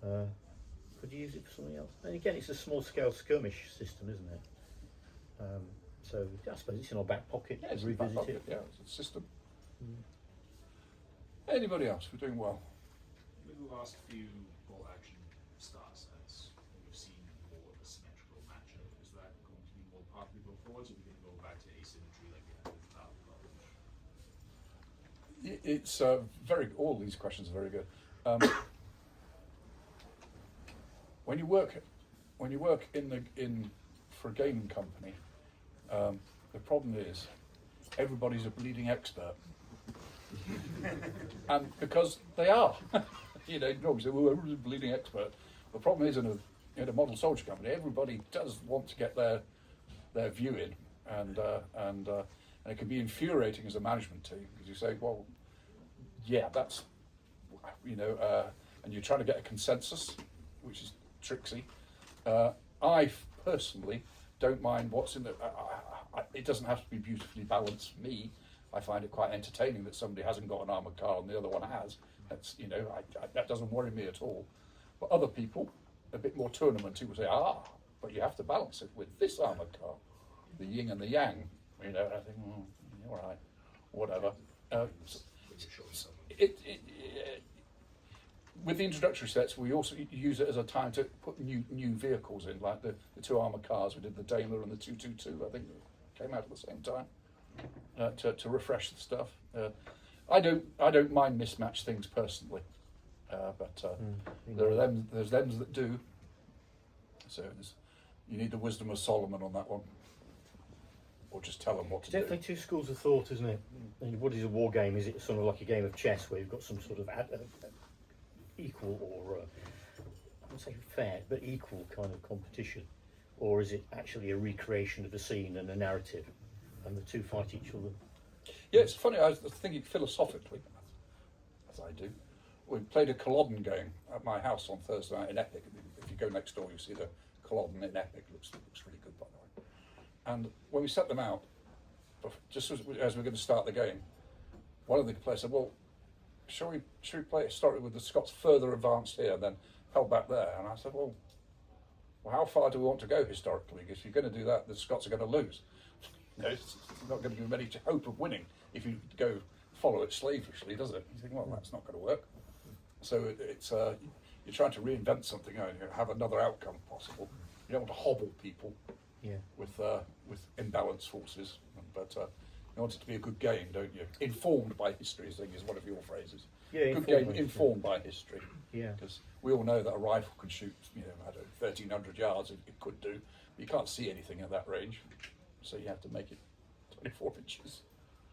S2: Could you use it for something else? And again, it's a small-scale skirmish system, isn't it? So I suppose it's in our back pocket
S1: Yeah,
S2: to
S1: it's in the back
S2: revisit
S1: pocket,
S2: it.
S1: yeah, it's a system. Anybody else? We're doing well.
S10: With the last few bolt action star sets, we've seen more of a symmetrical matchup. Is that going to be more popular going forward, or are we going to go back to asymmetry like we had with Battle?
S1: It's very. All these questions are very good. When you work for a gaming company, the problem is everybody's a bleeding expert, and because they are, you say, well, everybody's a bleeding expert. The problem is in a model soldier company, everybody does want to get their view in, and it can be infuriating as a management team because you say, well, yeah, that's, and you're trying to get a consensus, which is tricksy. I personally don't mind what's in the. it doesn't have to be beautifully balanced for me. I find it quite entertaining that somebody hasn't got an armoured car and the other one has. That's, you know, that doesn't worry me at all. But other people, a bit more tournamenty, will say, but you have to balance it with this armoured car, the yin and the yang. You know, I think, all right, whatever. With the introductory sets, we also use it as a time to put new vehicles in, like the 2 armoured cars. We did the Daimler and the 222, I think, came out at the same time, to refresh the stuff. I don't mind mismatched things personally, but there's them that do. So you need the wisdom of Solomon on that one, or just tell them what to do.
S2: Definitely two schools of thought, isn't it? And what is a war game? Is it sort of like a game of chess where you've got some sort of equal or I wouldn't say fair, but equal kind of competition, or is it actually a recreation of the scene and a narrative, and the two fight each other?
S1: Yeah, it's funny. I was thinking philosophically, as I do. We played a Culloden game at my house on Thursday night in Epic. If you go next door, you see the Culloden in Epic. Looks really good, by the way. And when we set them out, just as we're going to start the game, one of the players said, "Well, shall we play it historically with the Scots further advanced here, then held back there?" And I said, well, how far do we want to go historically? Because if you're going to do that, the Scots are going to lose. You know, it's not going to give them any hope of winning if you go follow it slavishly, does it? You think, well, that's not going to work. So it's you're trying to reinvent something, and you have another outcome possible. You don't want to hobble people with imbalanced forces, but you want it to be a good game, don't you? Informed by history, I think, is one of your phrases.
S2: Yeah,
S1: good game, informed by history.
S2: Yeah.
S1: Because we all know that a rifle can shoot, I don't know, 1,300 yards. It could do. But you can't see anything at that range, so you have to make it 24 inches.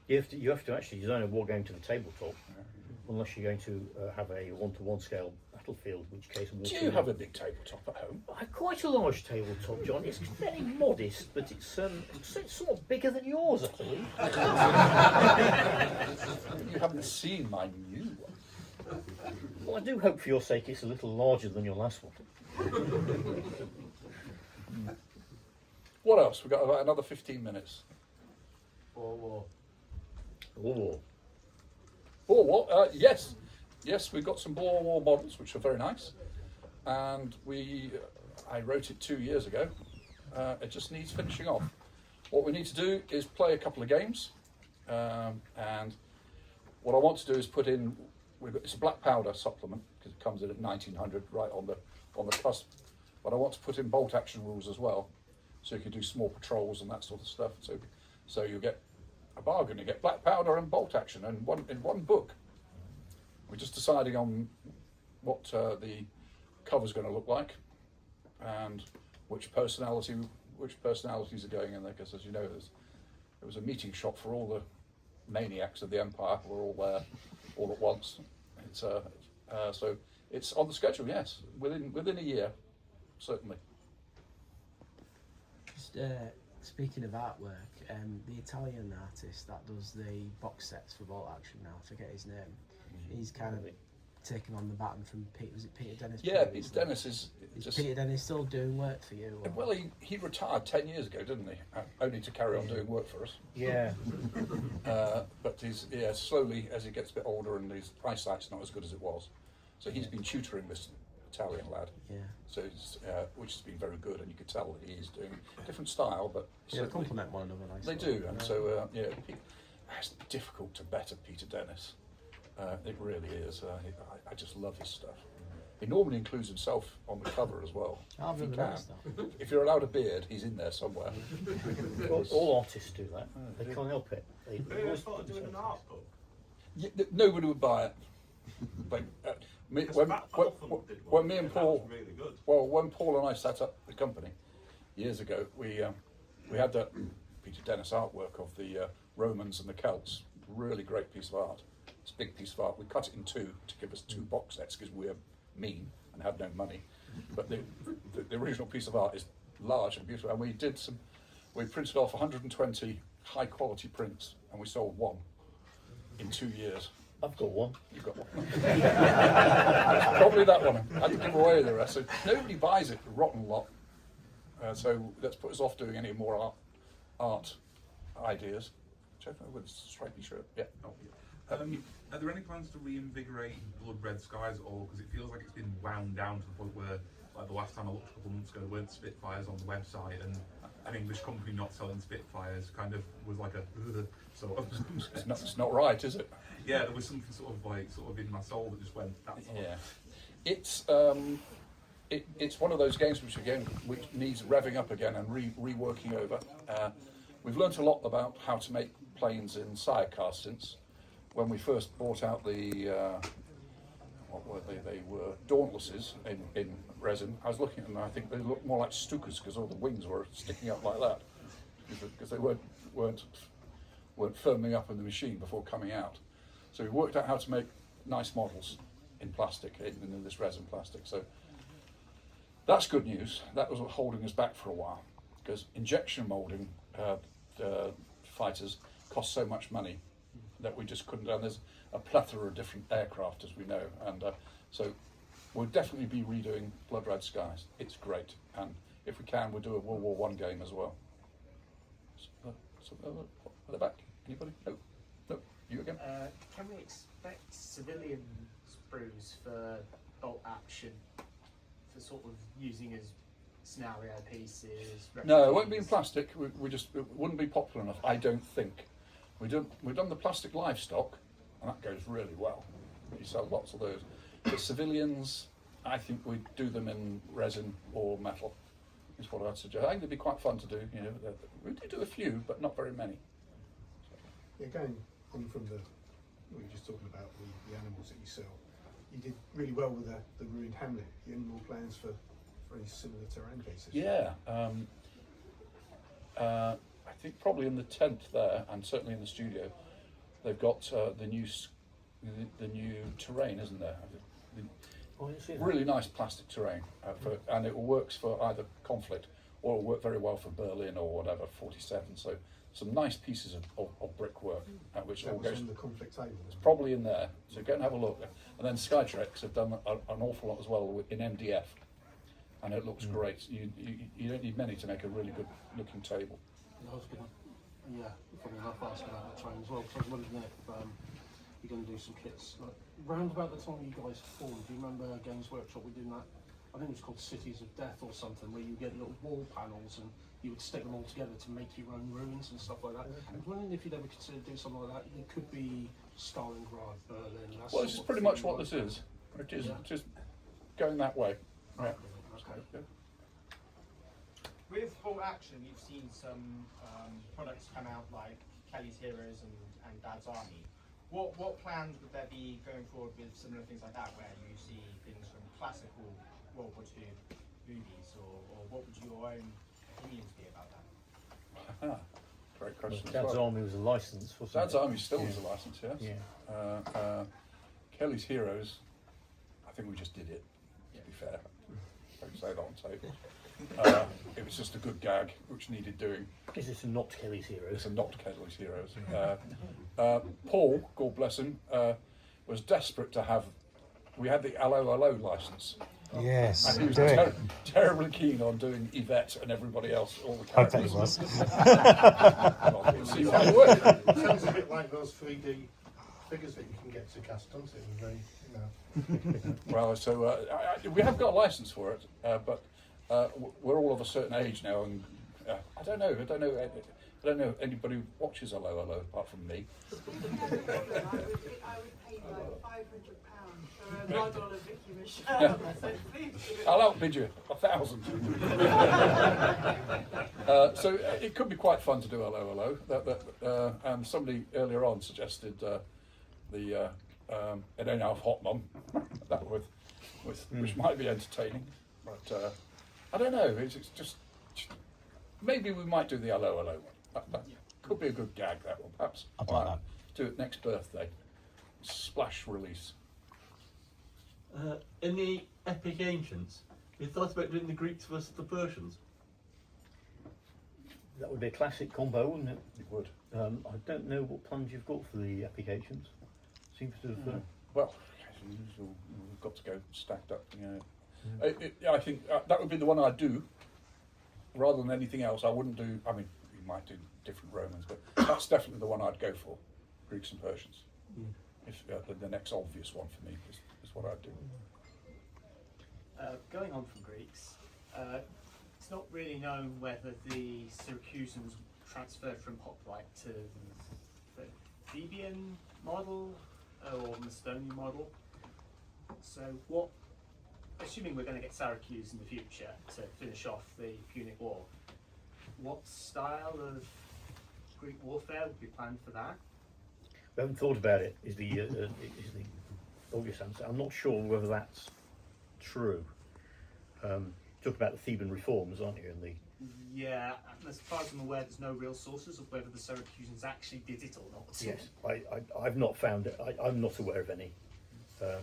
S2: You have to actually design a war game to the tabletop, unless you're going to have a 1-to-1 scale battlefield, in which case...
S1: Do you have a big tabletop at home?
S2: Quite a large tabletop, John. It's very modest, but it's somewhat bigger than yours, I believe.
S1: You haven't seen my new one.
S2: Well, I do hope for your sake it's a little larger than your last one.
S1: What else? We've got about another 15 minutes.
S3: War.
S1: Boer War, yes, we've got some Boer War models which are very nice, and I wrote it 2 years ago. It just needs finishing off. What we need to do is play a couple of games, and what I want to do is put in. It's a black powder supplement because it comes in at 1900, right on the cusp. But I want to put in bolt action rules as well, so you can do small patrols and that sort of stuff. So you get a bargain. You get black powder and bolt action in one book. We're just deciding on what the cover's going to look like and which personalities are going in there. Because as you know, there was a meeting shop for all the maniacs of the Empire who were all there all at once. So it's on the schedule. Yes, within a year, certainly.
S20: Just speaking of artwork, the Italian artist that does the box sets for Bolt Action now, I forget his name, he's kind of taken on the baton from Peter Dennis?
S1: Yeah, Peter Dennis is
S20: Peter Dennis still doing work for you? Or?
S1: Well, he retired 10 years ago, didn't he? Only to carry on doing work for us.
S2: Yeah.
S1: But he's slowly, as he gets a bit older and his eyesight's not as good as it was, so he's been tutoring this Italian lad.
S20: Yeah.
S1: So which has been very good, and you could tell that he is doing a different style, but
S20: they complement one another nicely.
S1: They do, and so it's difficult to better Peter Dennis. It really is. I just love his stuff. He normally includes himself on the cover as well.
S20: I've
S1: if he
S20: never
S1: can.
S20: noticed that.
S1: If you're allowed a beard, he's in there somewhere.
S2: Well, all artists do that. They can't help it.
S3: Have you ever thought of doing an art book?
S1: Yeah, nobody would buy it. Like, when me and Paul,
S3: really good.
S1: Well, when Paul and I set up the company years ago, we had that Peter Dennis artwork of the Romans and the Celts. Really great piece of art. It's a big piece of art. We cut it in two to give us 2 box sets because we're mean and have no money. But the original piece of art is large and beautiful. And we printed off 120 high quality prints, and we sold one in 2 years.
S2: I've got one.
S1: You've got one. Probably that one. I had to give away the rest. So nobody buys it, a rotten lot. So let's put us off doing any more art ideas. Check with a stripy shirt. Yeah.
S21: Oh, yeah. Are there any plans to reinvigorate Blood Red Skies at all? Because it feels like it's been wound down to the point where, like the last time I looked a couple of months ago, there weren't Spitfires on the website, and an English company not selling Spitfires kind of was like a sort of.
S1: It's not right, is it?
S21: Yeah, there was something sort of in my soul that just went. That's all.
S1: Yeah, it's one of those games which needs revving up again and reworking over. We've learnt a lot about how to make planes in Sirecast since when we first brought out the what were they? They were Dauntlesses in resin. I was looking at them and I think they looked more like Stukas because all the wings were sticking up like that because they weren't firming up in the machine before coming out. So we worked out how to make nice models in plastic, in this resin plastic. So that's good news. That was holding us back for a while because injection molding fighters cost so much money that we just couldn't. And there's a plethora of different aircraft, as we know, and so we'll definitely be redoing Blood Red Skies. It's great, and if we can, we'll do a World War I game as well. At the back, anybody? No, you again.
S12: Can we expect civilian sprues for bolt action, for sort of using as scenario pieces?
S1: No, it won't be in plastic. We just it wouldn't be popular enough, I don't think. We've done the plastic livestock, and that goes really well. You sell lots of those. The civilians, I think we'd do them in resin or metal. Is what I'd suggest. I think they'd be quite fun to do. You know, we do a few, but not very many.
S15: Yeah, going on from we were just talking about the animals that you sell. You did really well with the ruined hamlet. You any more plans for any similar terrain pieces?
S1: Yeah, I think probably in the tent there, and certainly in the studio, they've got the new terrain, isn't there? Really nice plastic terrain, and it works for either conflict or it'll work very well for Berlin or whatever, 47. So some nice pieces of brickwork, which all goes.
S15: On the conflict table.
S1: It's probably in there. So go and have a look. And then Skytrex have done an awful lot as well in MDF, and it looks great. You don't need many to make a really good looking table.
S5: I was going to, funny enough, ask about that train as well, because I was wondering if you're going to do some kits. Like, round about the time you guys formed, do you remember Games Workshop, we did that, I think it was called Cities of Death or something, where you get little wall panels and you would stick them all together to make your own ruins and stuff like that. I was wondering if you'd ever consider doing something like that. It could be Stalingrad, Berlin.
S1: Well, this is pretty much what this is. It is just going that way. Yeah.
S5: Okay.
S1: Yeah.
S22: With Bolt Action, you've seen some products come out like Kelly's Heroes and Dad's Army. What plans would there be going forward with similar things like that, where you see things from classical World War II movies, or what would your own opinions be about that?
S1: Great question.
S2: Well, Dad's Army was a license, wasn't
S1: Dad's
S2: it?
S1: Army still was a license, yes.
S2: Yeah.
S1: Kelly's Heroes, I think we just did it, to be fair. Don't say that on tape. It was just a good gag which needed doing.
S2: Is this a not Kelly's Heroes?
S1: It's a not Kelly's Heroes. Paul, God bless him, was desperate to have. We had the Allo license.
S11: Yes,
S1: and he was terribly keen on doing Yvette and everybody else, all the
S11: I bet
S1: characters.
S11: he was.
S1: Well, we'll see how it works.
S6: It sounds a bit like those 3D figures that you can get to cast, doesn't it? Very,
S1: Well, so we have got a license for it, but we're all of a certain age now, and I don't know anybody who watches Hello apart from me.
S13: I would pay like £500 for a model of Vicky Michelle. So please.
S1: I'll outbid you 1,000. So it could be quite fun to do Hello. And somebody earlier on suggested the It Ain't Half Hot Mum, that which might be entertaining, but I don't know. It's just maybe we might do the Hello one. That could be a good gag. That one, perhaps.
S11: I'd like that.
S1: Do it next birthday. Splash release.
S3: In the Epic Ancients, you thought about doing the Greeks versus the Persians?
S2: That would be a classic combo, wouldn't it?
S1: It would.
S2: I don't know what plans you've got for the Epic Ancients. Seems to have.
S1: Well, as usual, we've got to go stacked up. You know. I think that would be the one I'd do. Rather than anything else, I wouldn't do. I mean, you might do different Romans, but that's definitely the one I'd go for, Greeks and Persians. If the next obvious one for me is what I'd do.
S12: Going on from Greeks, it's not really known whether the Syracusans transferred from hoplite to the Theban model or Macedonian model. So what, assuming we're going to get Syracuse in the future to finish off the Punic War, what style of Greek warfare would be planned for that?
S2: We haven't thought about it, is the obvious answer. I'm not sure whether that's true. Talk about the Theban reforms, aren't you? And the
S12: Yeah, and as far as I'm aware, there's no real sources of whether the Syracusans actually did it or not.
S2: yes, I've not found it. I'm not aware of any. So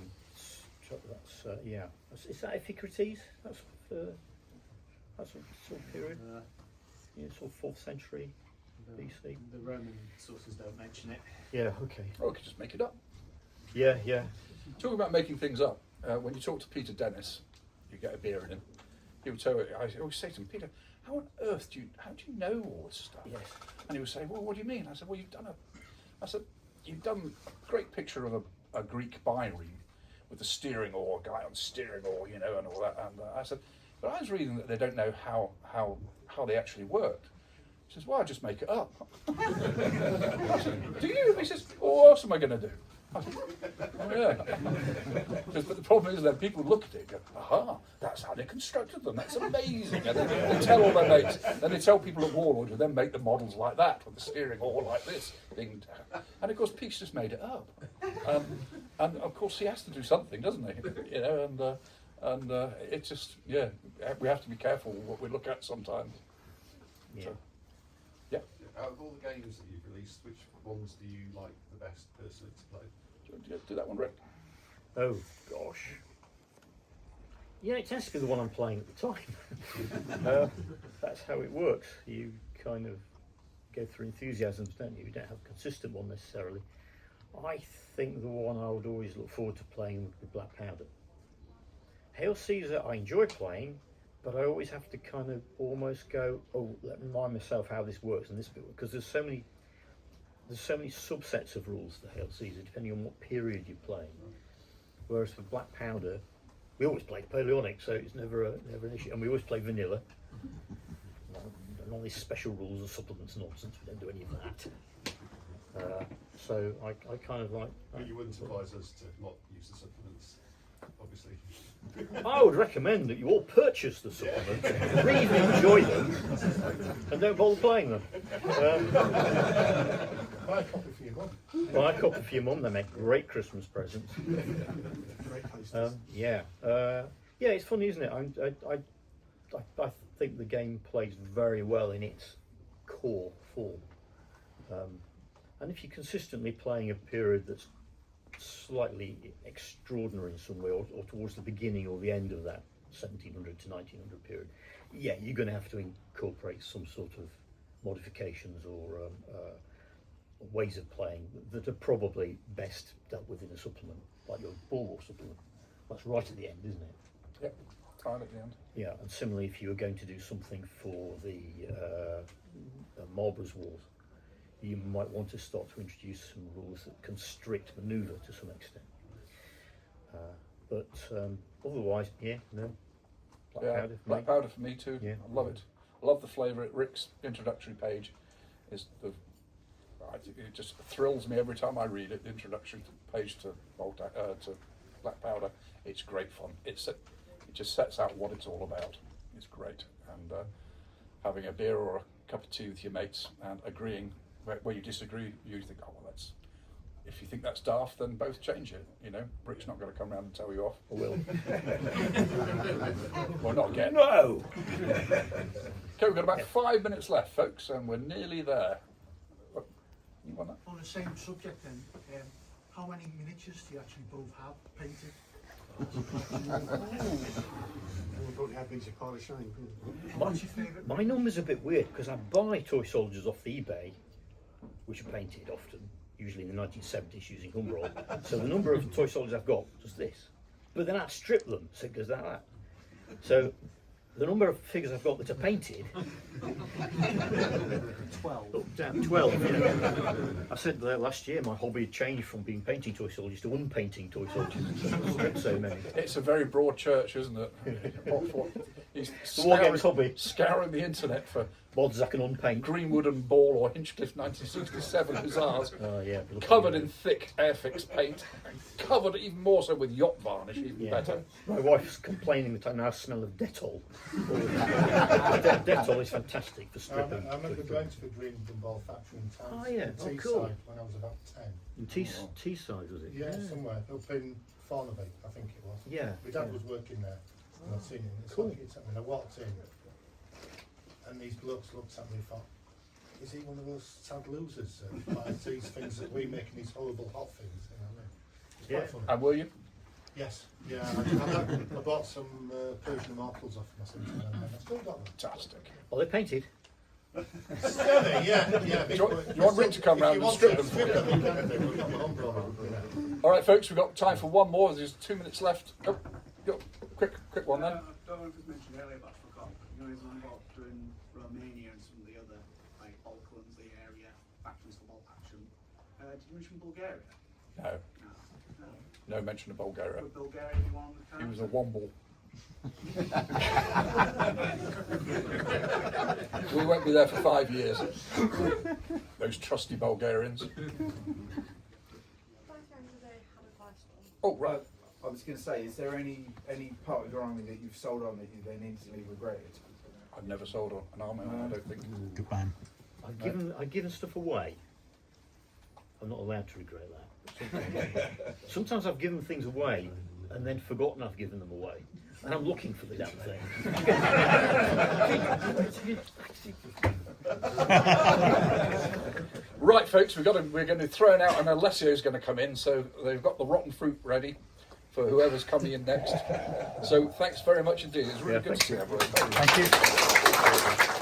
S2: that's yeah. Is that Iphicrates? That's a sort of period. Yeah, sort of 4th century BC.
S12: The Roman sources don't mention it.
S2: Yeah. Okay.
S1: Or we could just make it up.
S2: Yeah. Yeah.
S1: Talking about making things up, when you talk to Peter Dennis, you get a beer in him. He would tell you, I always say to him, Peter, how on earth how do you know all this stuff?
S2: Yes.
S1: And he would say, well, what do you mean? I said, well, you've done a great picture of a Greek bireme with the steering oar, guy on steering oar, and all that. And I said, but I was reading that they don't know how they actually work. He says, well, I just make it up. I said, do you? He says, well, what else am I going to do? I said, oh, yeah. But the problem is that people look at it and go, aha, that's how they constructed them, that's amazing. And then they tell all their mates, then they tell people at Warlord who then make the models like that, with the steering oar like this. And of course, Pete's just made it up. And of course, he has to do something, doesn't he? And it's just, yeah, we have to be careful what we look at sometimes.
S2: Yeah.
S1: So, yeah.
S18: Out of all the games that you've released, which ones do you like the best personally to play?
S1: Do that one, Rick.
S2: Oh gosh. Yeah, it tends to be the one I'm playing at the time. That's how it works. You kind of go through enthusiasms, don't you? You don't have a consistent one necessarily. I think the one I would always look forward to playing would be Black Powder. Hail Caesar I enjoy playing, but I always have to kind of almost go, oh, let me remind myself how this works and this bit, because there's so many subsets of rules for Hail Caesar depending on what period you're playing. Whereas for Black Powder, we always play Napoleonic, so it's never an issue, and we always play vanilla. And all these special rules and supplements nonsense, we don't do any of that. So I kind of like.
S18: But you wouldn't advise us to not use the supplements, obviously.
S2: I would recommend that you all purchase the supplements, read and enjoy them, and don't bother playing them.
S6: Buy a copy for your mum.
S2: Buy a copy for your mum, they make great Christmas presents.
S6: Great posters.
S2: Yeah, it's funny, isn't it? I think the game plays very well in its core form. And if you're consistently playing a period that's slightly extraordinary in some way, or towards the beginning or the end of that 1700 to 1900 period, yeah, you're going to have to incorporate some sort of modifications or ways of playing that are probably best dealt with in a supplement, like your Boer War supplement. That's right at the end, isn't it?
S1: Yep, time at the end.
S2: Yeah, and similarly, if you were going to do something for the Marlborough's Wars, you might want to start to introduce some rules that constrict manoeuvre to some extent. But otherwise, yeah, no.
S1: Black Powder for me too.
S2: Yeah.
S1: I love it. I love the flavour. Rick's introductory page is it just thrills me every time I read it. The introductory page to Black Powder. It's great fun. It just sets out what it's all about. It's great. And having a beer or a cup of tea with your mates and agreeing where you disagree, you think, oh, well, if you think that's daft, then both change it. Rick's not going to come around and tell you off.
S2: I will.
S1: Well, not again.
S2: No!
S1: Okay, we've got about 5 minutes left, folks, and we're nearly there. You want that?
S6: On the same subject then, how many miniatures do you actually both have painted?
S15: We probably have these a pile of shame.
S6: What's your favourite?
S2: My number's a bit weird because I buy toy soldiers off eBay, which are painted often, usually in the 1970s using Humbrol. So the number of toy soldiers I've got is this. But then I strip them, so it goes like that. So the number of figures I've got that are painted.
S5: 12.
S2: Oh, damn, 12. You know. I said last year my hobby had changed from being painting toy soldiers to unpainting toy soldiers. So many.
S1: It's a very broad church, isn't it? He's
S2: The War Games hobby.
S1: Scouring the internet for
S2: mods I can unpaint.
S1: Greenwood and Ball or Hinchcliffe 1967 Hussars.
S2: Oh yeah.
S1: Covered in thick Airfix paint. Covered even more so with yacht varnish, even better.
S2: My wife's complaining that I now smell of Dettol. Dettol is fantastic for stripping.
S6: I remember going to the Greenwood and Ball factory in town.
S2: Oh, yeah.
S6: in
S2: Oh, cool.
S6: Teesside when I was about 10.
S2: In Teesside, was it?
S6: Yeah, somewhere up in Farnaby, I think it was.
S2: Yeah,
S6: My dad
S2: yeah.
S6: was working there, and I'd seen it. And it's
S2: Cool.
S6: like it's happening. I walked in, and these blokes looked at me and thought, "Is he one of those sad losers that buys these things that we make in these horrible hot things?" You know what I mean? It's quite funny.
S1: And were you?
S6: Yes. Yeah. I bought some Persian immortals off my sister, and I still got them.
S1: Fantastic.
S2: Are they painted?
S6: Yeah.
S1: Do you want Rick to come round and strip them for you? All right, folks, we've got time for one more. There's 2 minutes left. Go, quick one then.
S9: I don't know if it was mentioned earlier, but I forgot. You know, he's on about doing Romania and some of the other, like Balkans, the area, factions for bolt action. Did you mention Bulgaria?
S1: No. No mention of Bulgaria.
S9: Would Bulgaria be one on the
S1: He
S9: cards?
S1: was a womble. We won't be there for 5 years. Those trusty Bulgarians. Oh, right.
S17: I was going to say, is there any part of your army that you've sold on that you then instantly regretted?
S1: I've never sold an army on, I don't think.
S11: Good man.
S2: I've given stuff away. I'm not allowed to regret that. Sometimes I've given things away and then forgotten I've given them away. And I'm looking for the damn thing.
S1: Right, folks, we're going to throw it out, and Alessio's going to come in, so they've got the rotten fruit ready for whoever's coming in next. So thanks very much indeed. It's really good to see everybody.
S11: Thank you.